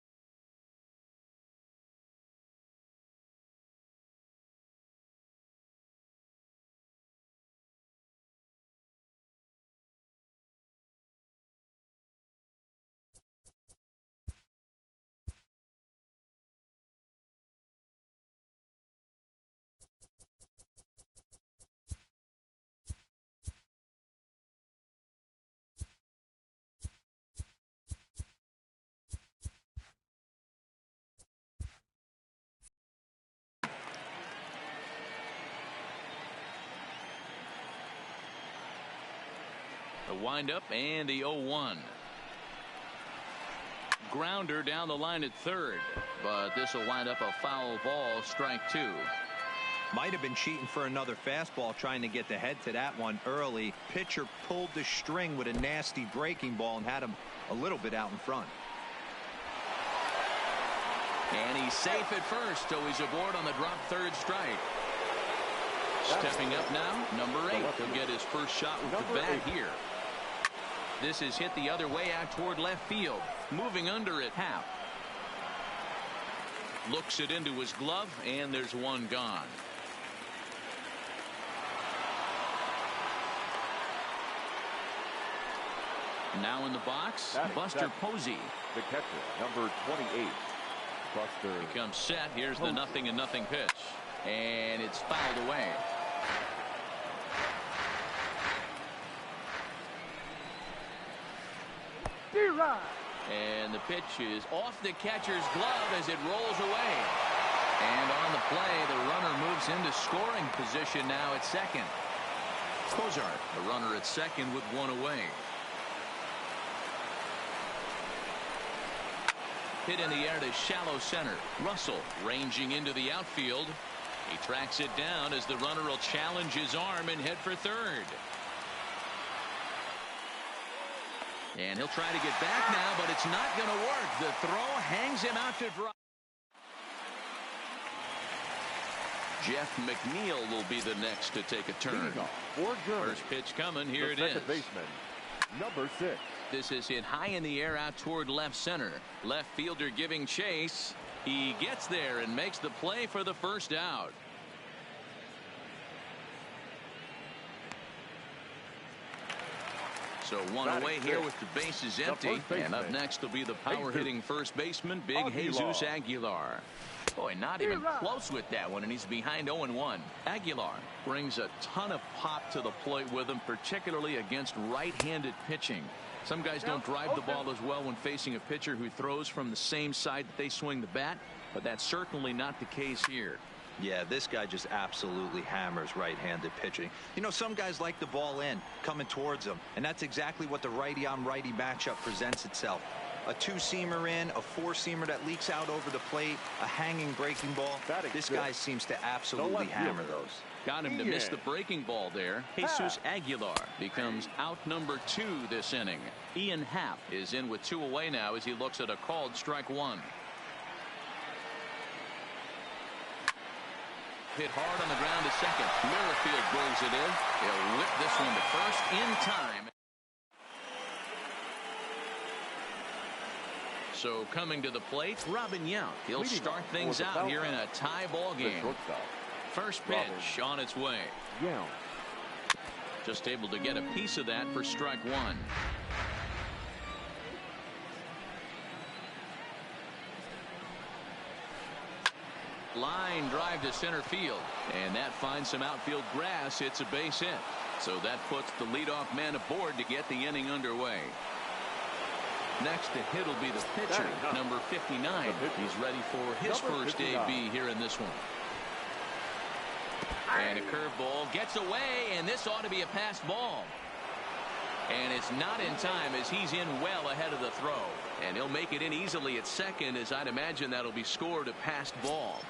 The windup and the 0-1. Grounder down the line at third, but this will wind up a foul ball, strike 2. Might have been cheating for another fastball, trying to get the head to that one early. Pitcher pulled the string with a nasty breaking ball and had him a little bit out in front. And he's safe at first, so he's aboard on the drop third strike. Stepping up now, number 8. He'll get his first shot with the bat here. This is hit the other way out toward left field. Moving under it, Happ. Looks it into his glove, and there's one gone. Now in the box, Buster Posey. The catcher, number 28. Buster. He comes set. Here's the 0-0 pitch. And it's fouled away. And the pitch is off the catcher's glove as it rolls away. And on the play, the runner moves into scoring position now at second. Cozart, the runner at second with one away. Hit in the air to shallow center. Russell ranging into the outfield. He tracks it down as the runner will challenge his arm and head for third. And he'll try to get back now, but it's not going to work. The throw hangs him out to dry. Jeff McNeil will be the next to take a turn. First pitch coming. Here it is. Second baseman, number 6. This is hit high in the air out toward left center. Left fielder giving chase. He gets there and makes the play for the first out. So one away here with the bases empty. And up next will be the power-hitting first baseman, Big Jesus Aguilar. Boy, not even close with that one, and he's behind 0-1. Aguilar brings a ton of pop to the plate with him, particularly against right-handed pitching. Some guys don't drive the ball as well when facing a pitcher who throws from the same side that they swing the bat, but that's certainly not the case here. Yeah, this guy just absolutely hammers right-handed pitching. You know, some guys like the ball in, coming towards them, and that's exactly what the righty-on-righty matchup presents itself. A two-seamer in, a four-seamer that leaks out over the plate, a hanging breaking ball. This guy seems to absolutely hammer those. Got him to miss the breaking ball there. Jesus Aguilar becomes out number 2 this inning. Ian Happ is in with 2 away now as he looks at a called strike 1. Hit hard on the ground to second. Merrifield brings it in. He'll whip this one to first in time. So coming to the plate, Robin Yount. He'll start things out here in a tie ball game. First pitch on its way. Just able to get a piece of that for strike 1. Line drive to center field, and that finds some outfield grass. It's a base hit, so that puts the leadoff man aboard to get the inning underway. Next to hit will be the pitcher, number 59. He's ready for his first AB here in this one. And a curveball gets away, and this ought to be a passed ball. And it's not in time as he's in well ahead of the throw. And he'll make it in easily at second, as I'd imagine that'll be scored a passed ball.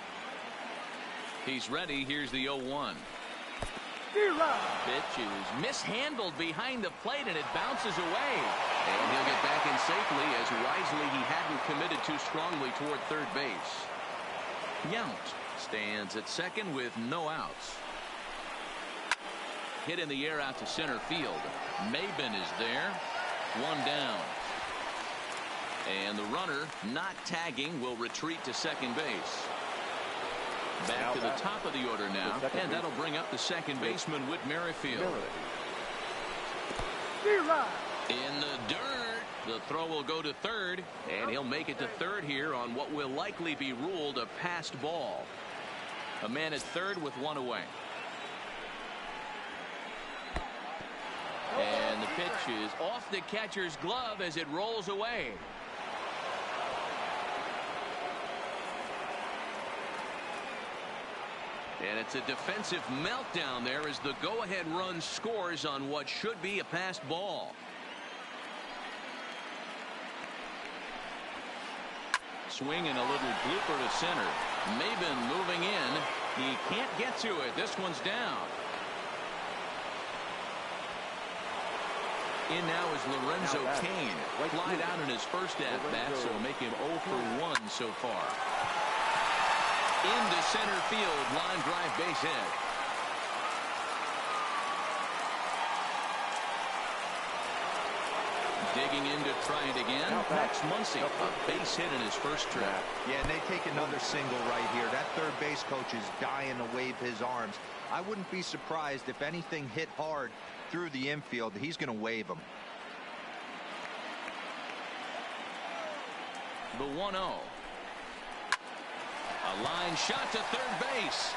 He's ready. Here's the 0-1. Pitch is mishandled behind the plate, and it bounces away. And he'll get back in safely, as wisely he hadn't committed too strongly toward third base. Yount stands at second with no outs. Hit in the air out to center field. Maben is there. One down. And the runner, not tagging, will retreat to second base. Back to the top of the order now, and that'll bring up the second baseman, Whit Merrifield. In the dirt, the throw will go to third, and he'll make it to third here on what will likely be ruled a passed ball. A man at third with 1 away. And the pitch is off the catcher's glove as it rolls away. And it's a defensive meltdown there as the go-ahead run scores on what should be a passed ball. Swing and a little blooper to center. Maben moving in. He can't get get to it. This one's down. In now is Lorenzo Cain. Flied out in his first at-bat, so make him 0 for 1 so far. Into center field, line drive base hit. Digging in to try it again. Max Muncy, a base hit in his first trip. Yeah, and they take another single right here. That third base coach is dying to wave his arms. I wouldn't be surprised if anything hit hard through the infield. He's going to wave them. The 1-0. A line shot to third base.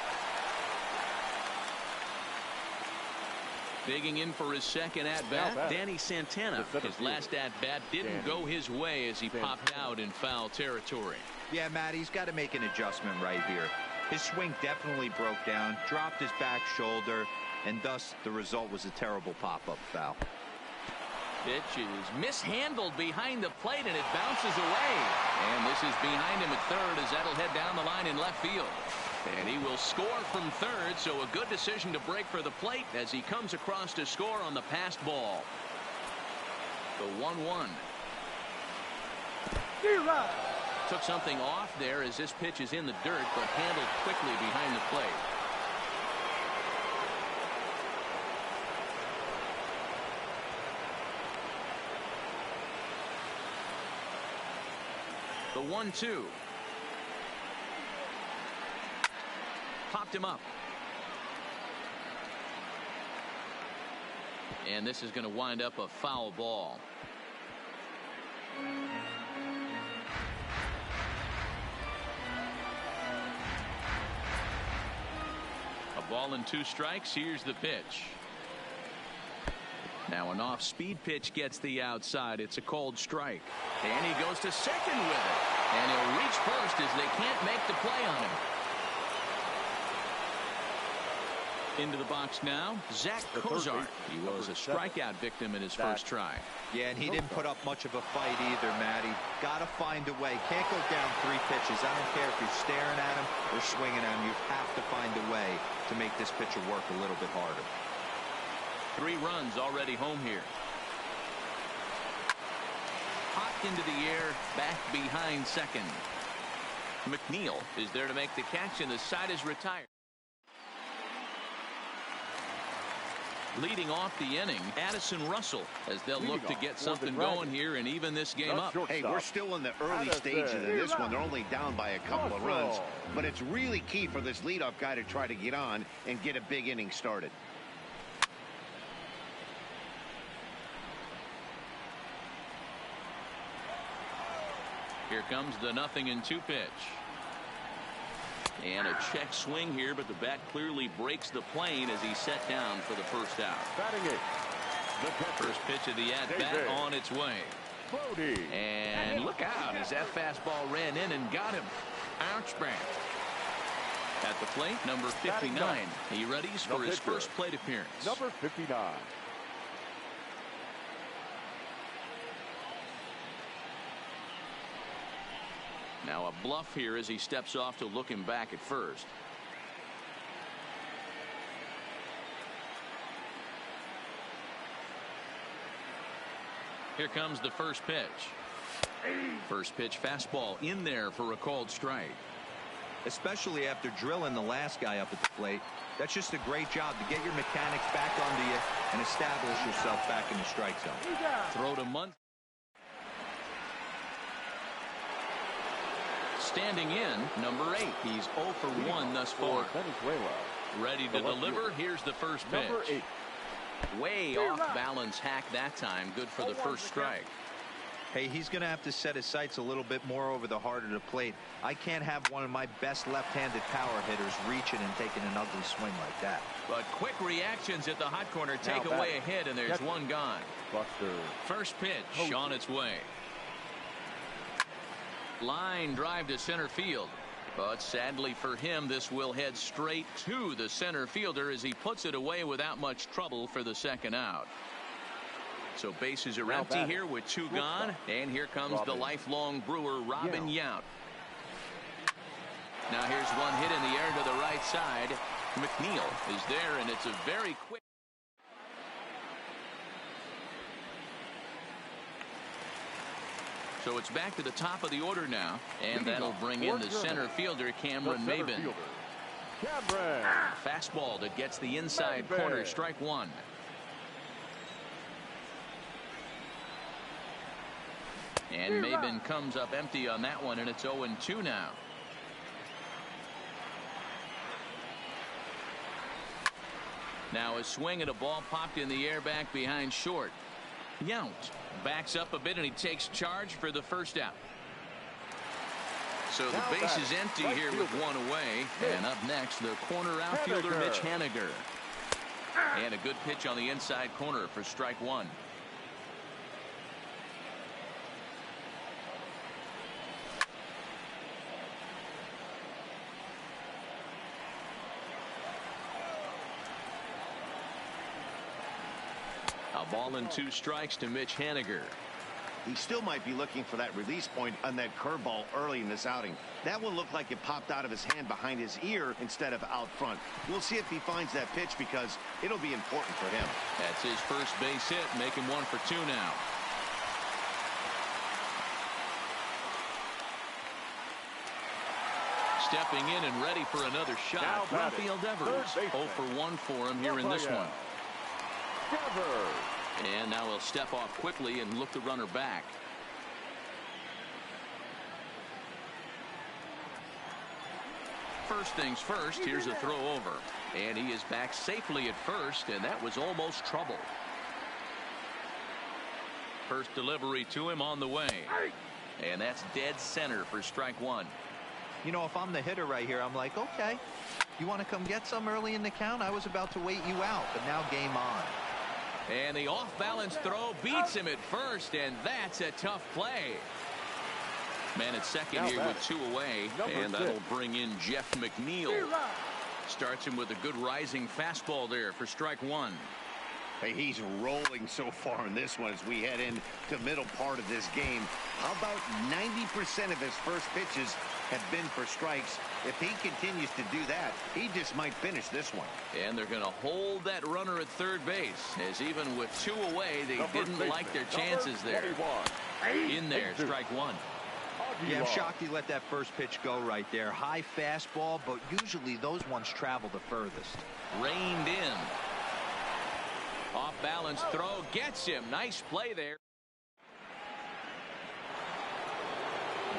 Digging in for his second at-bat, Danny Santana. His last at-bat didn't go his way as he popped out in foul territory. Yeah, Matt, he's got to make an adjustment right here. His swing definitely broke down, dropped his back shoulder, and thus the result was a terrible pop-up foul. Pitch is mishandled behind the plate, and it bounces away. And this is behind him at third as that'll head down the line in left field. And he will score from third, so a good decision to break for the plate as he comes across to score on the passed ball. The 1-1. Took something off there as this pitch is in the dirt, but handled quickly behind the plate. The 1-2. Popped him up. And this is going to wind up a foul ball. A ball and 2 strikes. Here's the pitch. Now an off-speed pitch gets the outside. It's a called strike. And he goes to second with it. And he'll reach first as they can't make the play on him. Into the box now, Zach Kozart. He was a strikeout victim in his first try. Yeah, and he didn't put up much of a fight either, Matty. Got to find a way. Can't go down 3 pitches. I don't care if you're staring at him or swinging at him. You have to find a way to make this pitcher work a little bit harder. 3 runs already home here. Popped into the air, back behind second. McNeil is there to make the catch, and the side is retired. Leading off the inning, Addison Russell, as they'll look to get something going here and even this game up. Hey, we're still in the early stages of this one. They're only down by a couple of runs, but it's really key for this leadoff guy to try to get on and get a big inning started. Here comes the 0-2 pitch. And a check swing here, but the bat clearly breaks the plane as he's set down for the first out. First pitch of the at-bat on its way. And look out as that fastball ran in and got him. Ouch back. At the plate, number 59. He readies for his first plate appearance. Number 59. Now a bluff here as he steps off to look him back at first. Here comes the first pitch. First pitch fastball in there for a called strike. Especially after drilling the last guy up at the plate. That's just a great job to get your mechanics back onto you and establish yourself back in the strike zone. Throw to Muncy. Standing in, number 8. He's 0 for 1 thus far. Ready to deliver. Here's the first pitch. Number 8. Way off balance hack that time. Good for the first strike. Hey, he's going to have to set his sights a little bit more over the heart of the plate. I can't have one of my best left-handed power hitters reaching and taking an ugly swing like that. But quick reactions at the hot corner take away a hit, and there's one gone. First pitch on its way. Line drive to center field. But sadly for him, this will head straight to the center fielder as he puts it away without much trouble for the second out. So bases are empty here with 2 gone. And here comes the lifelong Brewer, Robin Yount. Now here's one hit in the air to the right side. McNeil is there, and it's a very quick. So it's back to the top of the order now, and that'll bring in the center fielder, Cameron Maben. Fastball that gets the inside corner, strike one. And Maben comes up empty on that one, and it's 0-2 now. Now a swing at a ball popped in the air back behind short. Yount backs up a bit, and he takes charge for the first out. So the base is empty here with one away. And up next, the corner outfielder, Mitch Haniger. And a good pitch on the inside corner for strike one. A ball and 2 strikes to Mitch Haniger. He still might be looking for that release point on that curveball early in this outing. That will look like it popped out of his hand behind his ear instead of out front. We'll see if he finds that pitch because it'll be important for him. That's his first base hit, making 1 for 2 now. Stepping in and ready for another shot. Rafael Devers. 0 for 1 for him here in this one. And now he'll step off quickly and look the runner back. First things first, here's a throw over. And he is back safely at first, and that was almost trouble. First delivery to him on the way. And that's dead center for strike one. You know, if I'm the hitter right here, I'm like, okay, you want to come get some early in the count? I was about to wait you out, but now game on. And the off-balance throw beats him at first, and that's a tough play. Man at second here with 2 away, and that'll bring in Jeff McNeil. Starts him with a good rising fastball there for strike one. Hey, he's rolling so far in this one as we head into the middle part of this game. How about 90% of his first pitches have been for strikes? If he continues to do that, he just might finish this one. And they're going to hold that runner at third base, as even with 2 away, they didn't like their chances there. In there, strike one. Yeah, I'm shocked he let that first pitch go right there. High fastball, but usually those ones travel the furthest. Reined in. Off balance throw gets him. Nice play there.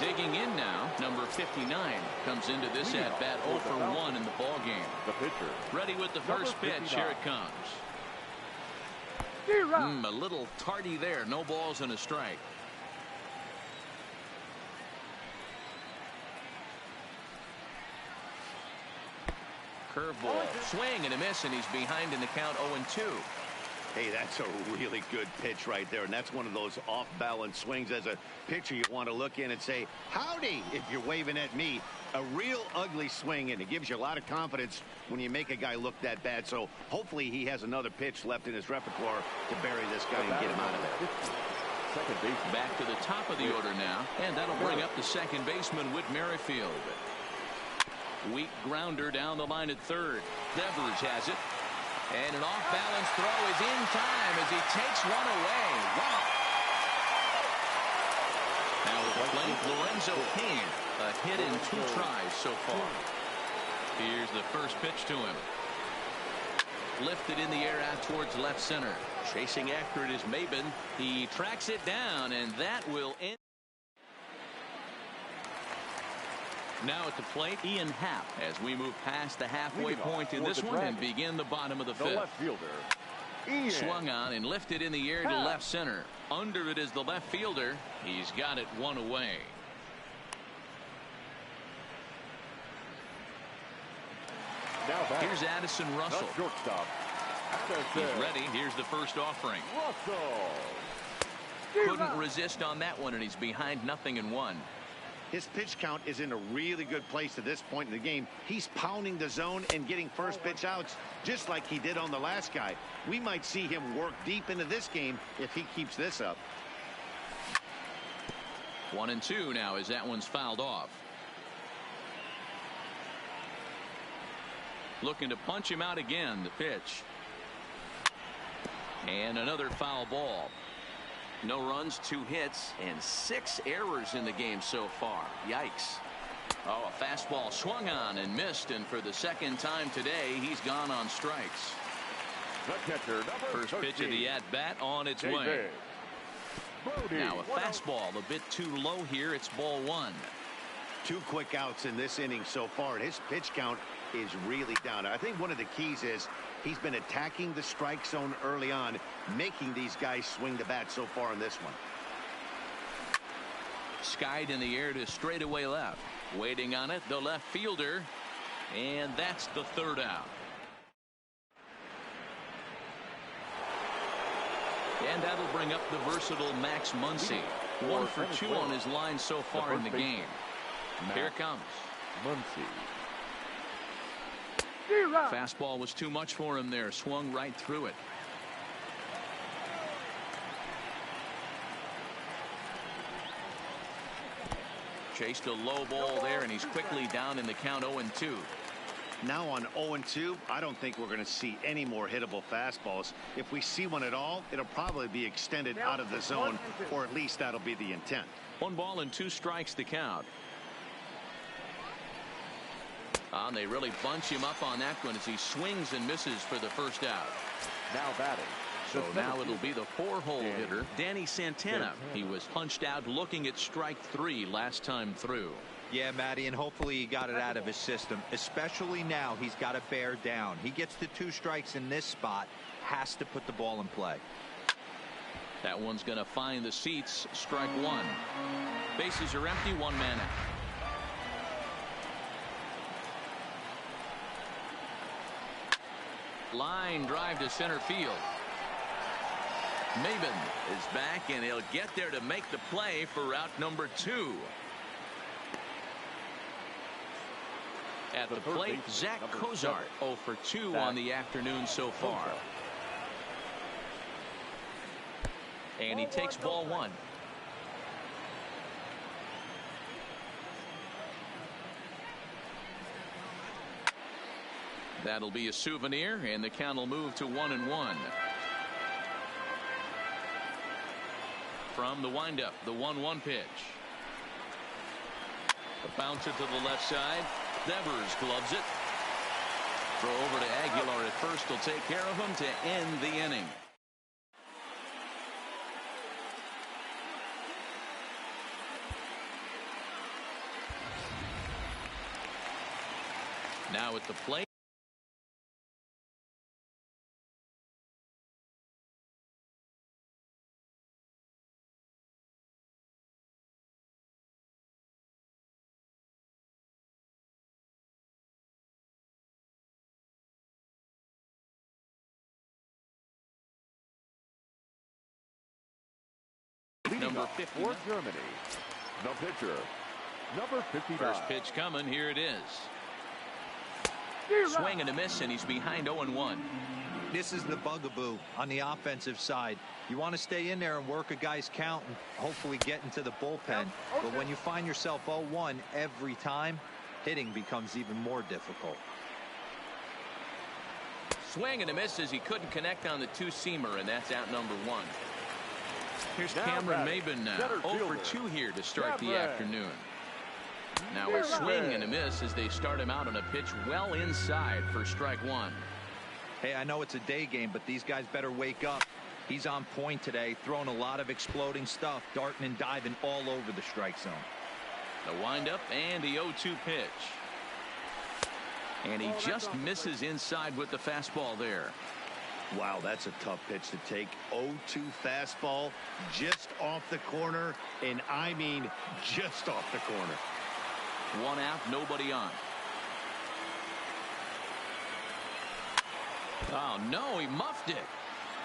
Digging in now, number 59 comes into this at bat 0 for 1 in the ball game. The pitcher. Ready with the first pitch. Here it comes. A little tardy there. No balls and a strike. Curveball, swing and a miss, and he's behind in the count 0-2. Hey, that's a really good pitch right there, and that's one of those off-balance swings. As a pitcher, you want to look in and say, howdy, if you're waving at me. A real ugly swing, and it gives you a lot of confidence when you make a guy look that bad. So hopefully he has another pitch left in his repertoire to bury this guy and get him out of there. Second base. Back to the top of the order now, and that'll bring up the second baseman, Whit Merrifield. Weak grounder down the line at third. Devers has it. And an off-balance throw is in time as he takes one away. Wow. Now with the plate, Lorenzo Cain. A hit in 2 tries so far. Here's the first pitch to him. Lifted in the air out towards left center. Chasing after it is Maben. He tracks it down, and that will end. Now at the plate, Ian Happ, as we move past the halfway point in this one and begin the bottom of the fifth. Left fielder, Ian. Swung on and lifted in the air to left center. Under it is the left fielder. He's got it 1 away. Now here's Addison Russell. Shortstop. He's ready. Here's the first offering. Russell. Couldn't resist on that one, and he's behind 0-1. His pitch count is in a really good place at this point in the game. He's pounding the zone and getting first pitch outs just like he did on the last guy. We might see him work deep into this game if he keeps this up. 1-2 now as that one's fouled off. Looking to punch him out again. The pitch. And another foul ball. No runs, 2 hits, and 6 errors in the game so far. Yikes. Oh, a fastball swung on and missed, and for the second time today, he's gone on strikes. The catcher, First pitch of the at-bat on its way. Now a fastball a bit too low here. It's ball 1. 2 quick outs in this inning so far, and his pitch count is really down. I think one of the keys is he's been attacking the strike zone early on, making these guys swing the bat so far in this one. Skied in the air to straightaway left. Waiting on it, the left fielder, and that's the 3rd out. And that'll bring up the versatile Max Muncy. 1 for 2 on his line so far in the game. Here it comes. Muncy. Fastball was too much for him there. Swung right through it. Chased a low ball there, and he's quickly down in the count 0-2. Now on 0-2, I don't think we're going to see any more hittable fastballs. If we see one at all, it'll probably be extended out of the zone, or at least that'll be the intent. 1 ball and 2 strikes to count. And they really bunch him up on that one as he swings and misses for the first out. Now batting. So now it'll be the 4-hole hitter, Danny Santana. He was punched out looking at strike 3 last time through. Yeah, Matty, and hopefully he got it out of his system. Especially now, he's got to bear down. He gets to 2 strikes in this spot, has to put the ball in play. That one's going to find the seats. Strike 1. Bases are empty. 1 man out. Line drive to center field. Maben is back, and he'll get there to make the play for route number 2. At the plate, Zach Cozart, 0 for 2 on the afternoon so far. And he takes ball 1. That'll be a souvenir, and the count will move to 1-1. From the windup, the 1-1 pitch. A bouncer to the left side. Devers gloves it. Throw over to Aguilar at first will take care of him to end the inning. Now at the plate. Number 50 for Germany, the pitcher, number 59. First pitch coming. Here it is. Swing and a miss, and he's behind 0-1. This is the bugaboo on the offensive side. You want to stay in there and work a guy's count and hopefully get into the bullpen. But when you find yourself 0-1 every time, hitting becomes even more difficult. Swing and a miss as he couldn't connect on the 2-seamer, and that's out number 1. Here's Cameron Maben now. 0 for 2 here to start the afternoon. Now a swing and a miss as they start him out on a pitch well inside for strike 1. Hey, I know it's a day game, but these guys better wake up. He's on point today, throwing a lot of exploding stuff, darting and diving all over the strike zone. The windup and the 0-2 pitch. And he just misses inside with the fastball there. Wow, that's a tough pitch to take. 0-2 fastball just off the corner, and I mean just off the corner. 1 out, nobody on. Oh no, he muffed it.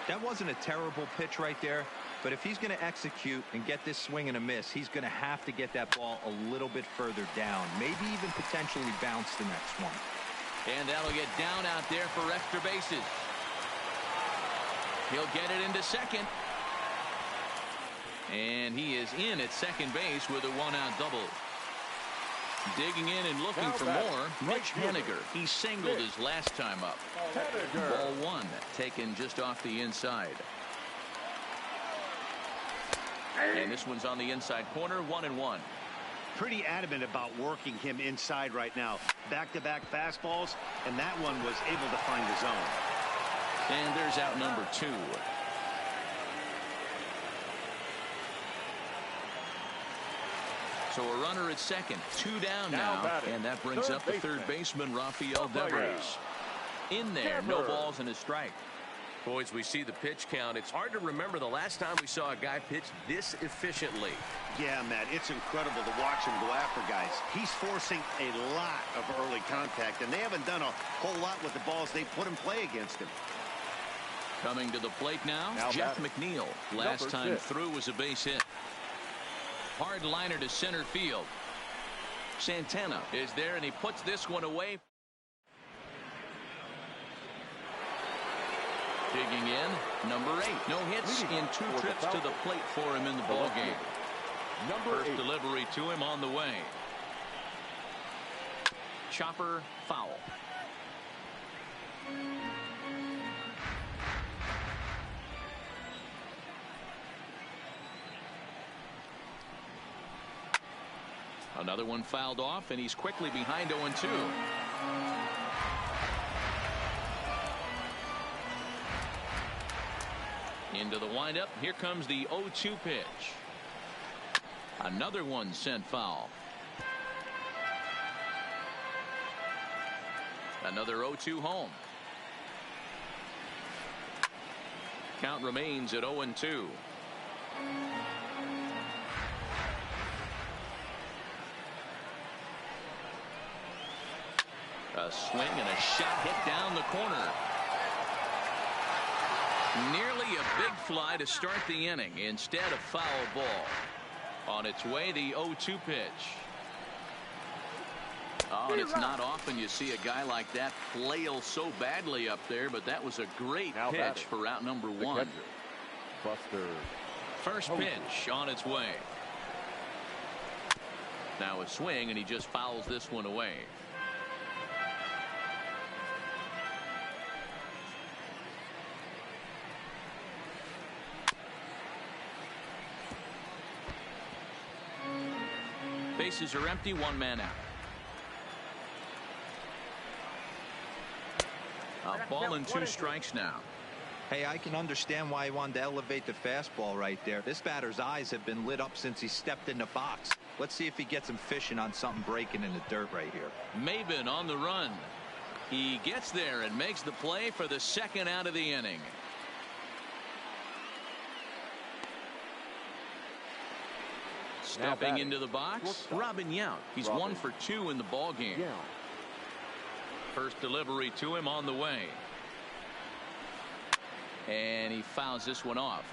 That wasn't a terrible pitch right there, but if he's going to execute and get this swing and a miss, he's going to have to get that ball a little bit further down, maybe even potentially bounce the next one. And that'll get down out there for extra bases. He'll get it into second. And he is in at second base with a 1-out double. Digging in and looking for more, Mitch Haniger. He singled his last time up. Ball one, taken just off the inside. And this one's on the inside corner, 1-1. Pretty adamant about working him inside right now. Back-to-back fastballs, and that one was able to find the zone. And there's out number 2. So a runner at second, 2 down now, and that brings up the third baseman, Rafael Devers. In there, no balls and a strike. Boys, we see the pitch count. It's hard to remember the last time we saw a guy pitch this efficiently. Yeah, Matt, it's incredible to watch him go after guys. He's forcing a lot of early contact, and they haven't done a whole lot with the balls they put in play against him. Coming to the plate now Jeff McNeil. Last time through was a base hit. Hard liner to center field. Santana is there, and he puts this one away. Digging in, number 8. No hits in 2 trips to the plate for him in the ball game. First delivery to him on the way. Chopper foul. Another one fouled off, and he's quickly behind 0-2. Into the windup. Here comes the 0-2 pitch. Another one sent foul. Another 0-2 home. Count remains at 0-2. A swing and a shot hit down the corner. Nearly a big fly to start the inning instead of foul ball. On its way, the 0-2 pitch. Oh, and it's not often you see a guy like that flail so badly up there, but that was a great pitch for out number 1. Buster. First pitch on its way. Now a swing, and he just fouls this one away. Bases are empty, 1 man out. A ball and 2 strikes now. Hey, I can understand why he wanted to elevate the fastball right there. This batter's eyes have been lit up since he stepped in the box. Let's see if he gets him fishing on something breaking in the dirt right here. Maben on the run. He gets there and makes the play for the 2nd out of the inning. Stepping into the box, Robin Yount. He's 1 for 2 in the ball game. First delivery to him on the way. And he fouls this one off.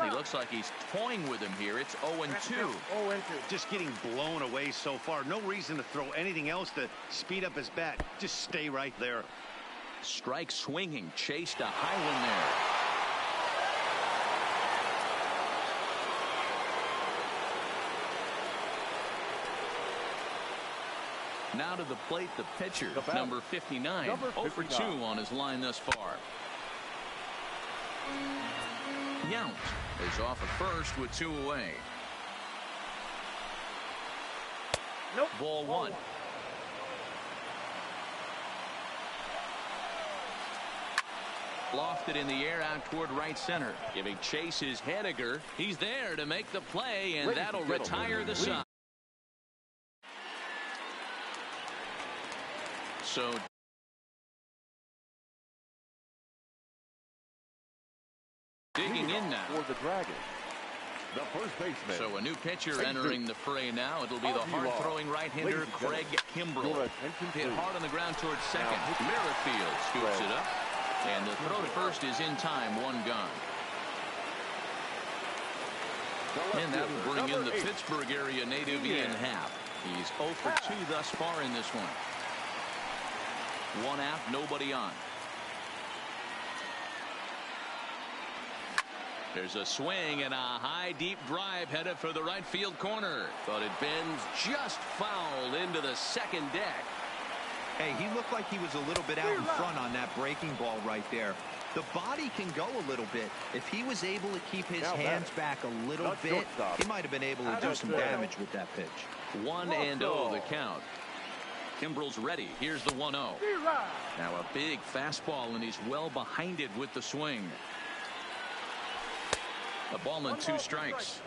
He looks like he's toying with him here. It's 0-2. 0-2. Just getting blown away so far. No reason to throw anything else to speed up his bat. Just stay right there. Strike swinging. Chased a high one there. Now to the plate, the pitcher, number 59. 0 for 2 on his line thus far. Yount is off at first with 2 away. Nope. Ball 1. Lofted in the air out toward right center. Giving chase is Haniger. He's there to make the play, and that'll retire the side. So digging in now. For the Dragons, the first baseman. So a new pitcher entering the fray now. It'll be the hard-throwing right-hander Craig Kimbrell. Hit hard on the ground towards second. Merrifield scoops it up. And the throw to first is in time, 1 gone. And that will bring in the Pittsburgh area native Ian Happ. He's 0 for 2 thus far in this one. One out, nobody on. There's a swing and a high deep drive headed for the right field corner, but it bends just foul into the second deck. Hey, he looked like he was a little bit out in front on that breaking ball right there. The body can go a little bit. If he was able to keep his hands back a little bit, he might have been able to do some damage with that pitch. 1-0 the count. Kimbrel's ready. Here's the 1-0. Now a big fastball, and he's well behind it with the swing. A ball and 2 strikes.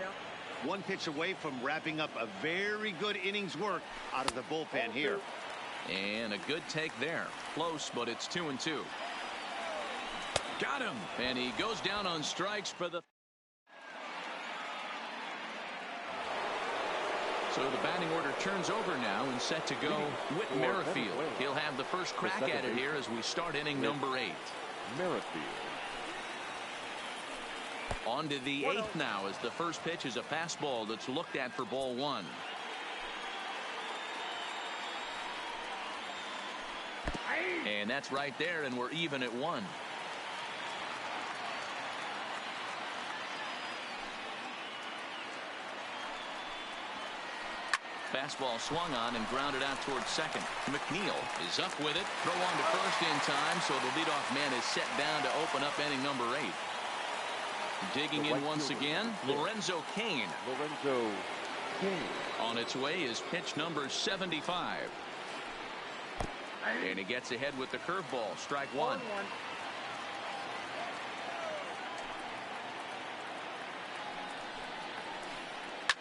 One pitch away from wrapping up a very good innings work out of the bullpen here. And a good take there. Close, but it's 2-2. Got him. And he goes down on strikes for the... So the batting order turns over now and set to go Whit Merrifield. He'll have the first crack at it here as we start inning number 8. Merrifield. On to the 8th now, as the first pitch is a fastball that's looked at for ball 1. And that's right there, and we're even at 1. Fastball swung on and grounded out towards second. McNeil is up with it. Throw on to first in time, so the leadoff man is set down to open up inning number 8. Digging in once again, Lorenzo Cain. Lorenzo Cain. On its way is pitch number 75. And he gets ahead with the curveball. Strike 1.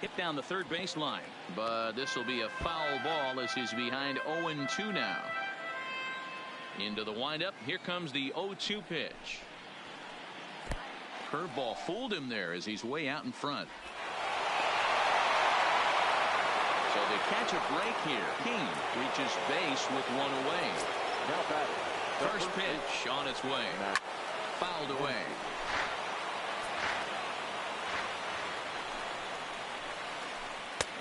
Hit down the third baseline, but this will be a foul ball as he's behind 0-2 now. Into the windup. Here comes the 0-2 pitch. Curveball fooled him there as he's way out in front. So they catch a break here. King reaches base with one away. First pitch on its way. Fouled away.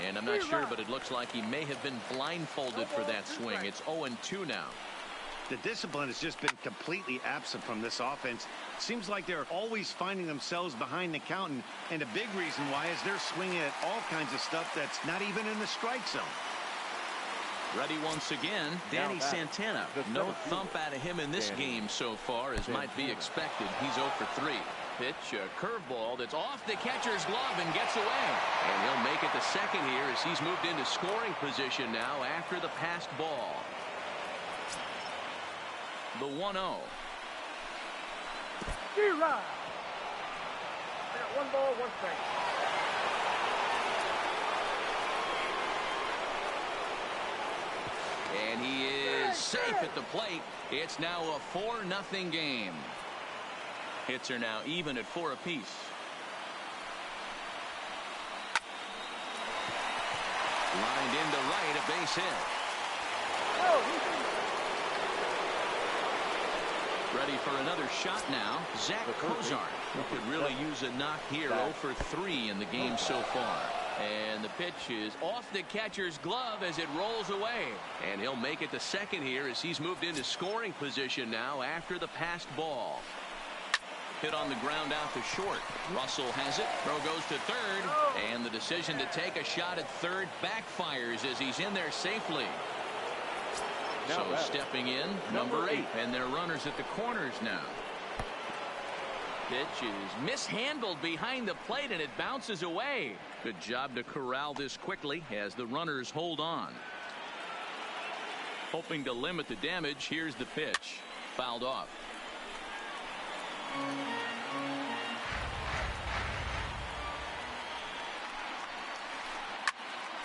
And I'm not sure, but it looks like he may have been blindfolded for that swing. It's 0-2 now. The discipline has just been completely absent from this offense. Seems like they're always finding themselves behind the count, and a big reason why is they're swinging at all kinds of stuff that's not even in the strike zone. Ready once again, Danny Santana. No thump out of him in this game so far, as might be expected. He's 0 for 3. Pitch, a curveball that's off the catcher's glove and gets away. And he'll make it the second here as he's moved into scoring position now after the passed ball. The 1-0. I got 1 ball, 1 strike. And he is safe at the plate. It's now a 4-0 game. Hits are now even at 4 apiece. Lined into right, a base hit. Ready for another shot now. Zach Cozart could really use a knock here. 0 for 3 in the game so far. And the pitch is off the catcher's glove as it rolls away. And he'll make it the second here as he's moved into scoring position now after the passed ball. Hit on the ground out to short. Russell has it. Throw goes to third. And the decision to take a shot at third backfires as he's in there safely. So stepping in, number 8. And their runners at the corners now. Pitch is mishandled behind the plate, and it bounces away. Good job to corral this quickly as the runners hold on. Hoping to limit the damage, here's the pitch. Fouled off.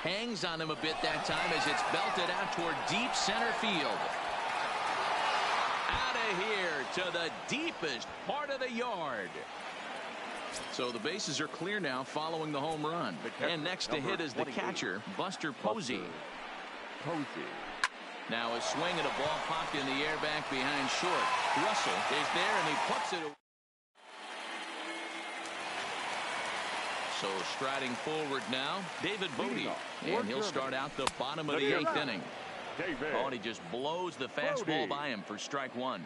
Hangs on him a bit that time as it's belted out toward deep center field. Out of here to the deepest part of the yard. So the bases are clear now following the home run. And next to hit is the catcher, Buster Posey. Now a swing and a ball popped in the air back behind short. Russell is there and he puts it away. So striding forward now, David Bodie. And he'll start out the bottom of the 8th inning. Oh, and he just blows the fastball by him for strike one.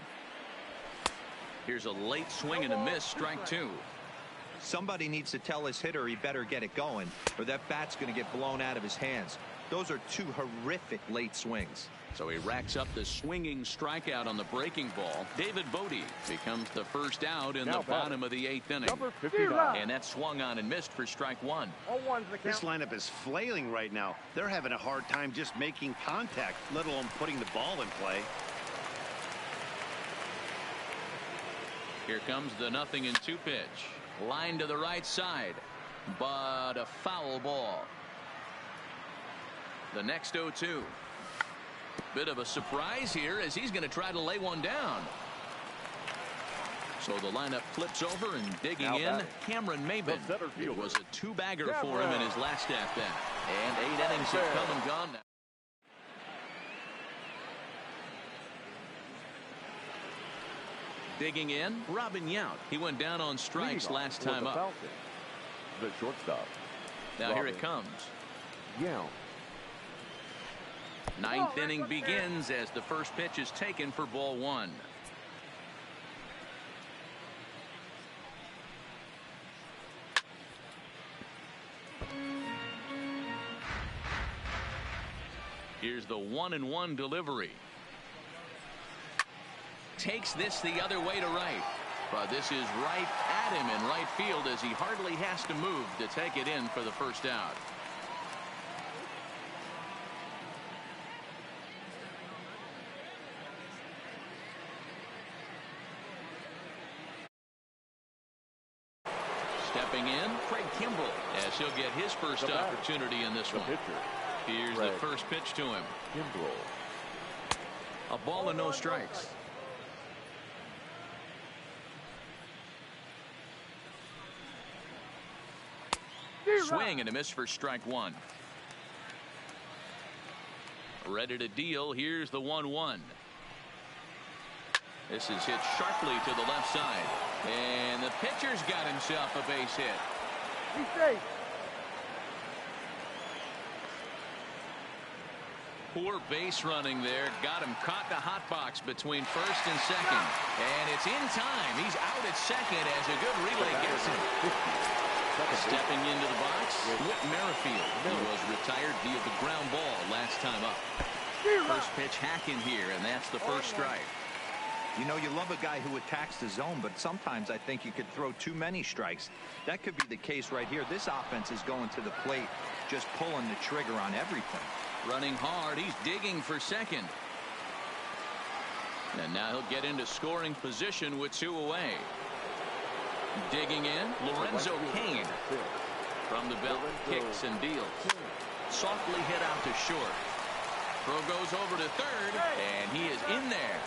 Here's a late swing and a miss, strike two. Somebody needs to tell his hitter he better get it going, or that bat's going to get blown out of his hands. Those are two horrific late swings. So he racks up the swinging strikeout on the breaking ball. David Bodie becomes the first out in the bottom of the 8th inning. Number 59. And that swung on and missed for strike one. This lineup is flailing right now. They're having a hard time just making contact, let alone putting the ball in play. Here comes the 0-2 pitch. Line to the right side, but a foul ball. The next 0-2. Bit of a surprise here as he's going to try to lay one down. So the lineup flips over and digging in, Cameron Maben. It was a two-bagger for him in his last at-bat. And 8 innings have come and gone now. Digging in, Robin Yount. He went down on strikes last time up. The shortstop. Now here it comes. Yount. 9th inning begins as the first pitch is taken for ball one. Here's the 1-1 delivery. Takes this the other way to right. But this is right at him in right field as he hardly has to move to take it in for the first out. Stepping in, Craig Kimbrell, as he'll get his first opportunity in this one. Here's the first pitch to him. A ball and no strikes. Swing and a miss for strike one. Ready to deal. Here's the 1-1. This is hit sharply to the left side. And the pitcher's got himself a base hit. He's safe. Poor base running there. Got him caught the hot box between first and second. And it's in time. He's out at second as a good relay gets him. Stepping into the box, Whit Merrifield. He was retired via the ground ball last time up. First pitch hacking here, and that's the first strike. You know, you love a guy who attacks the zone, but sometimes I think you could throw too many strikes. That could be the case right here. This offense is going to the plate, just pulling the trigger on everything. Running hard, he's digging for second. And now he'll get into scoring position with 2 away. Digging in, Lorenzo Cain. From the belt, kicks and deals. Softly hit out to short. Throw goes over to third, and he is in there.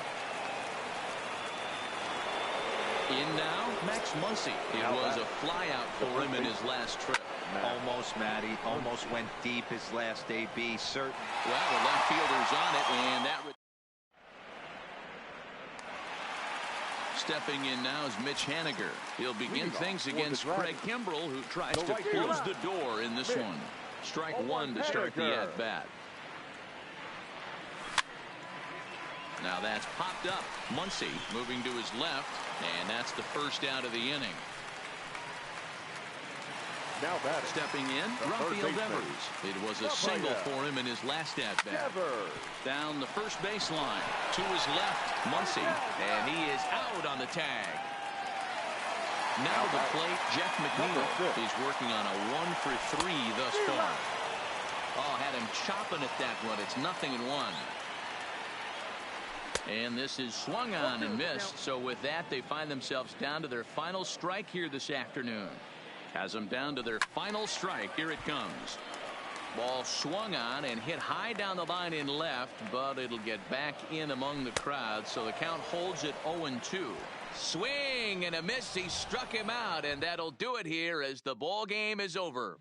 In now, Max Muncy. It was a fly out for him in his last trip. Almost, Matty. Almost went deep his last AB. Certain. Well, the left fielder's on it, and that would. Stepping in now is Mitch Haniger. He'll begin things against Craig Kimbrell, who tries to close the door in this one. Strike one to start the at-bat. Now that's popped up. Muncy moving to his left, and that's the first out of the inning. Now batting. Stepping in, Rafael Devers. It was a single for him in his last at-bat. Down the first baseline. To his left, Muncy, and he is out on the tag. Now the plate, Jeff McNeil. He's working on a 1-for-3 thus far. Oh, had him chopping at that one. It's 0-1. And this is swung on and missed. So with that, they find themselves down to their final strike here this afternoon. Has them down to their final strike. Here it comes. Ball swung on and hit high down the line in left, but it'll get back in among the crowd. So the count holds at 0-2. Swing and a miss. He struck him out, and that'll do it here as the ball game is over.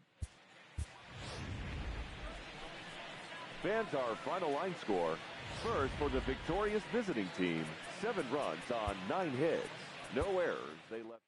Fans, our final line score. First for the victorious visiting team, 7 runs on 9 hits. No errors. They left.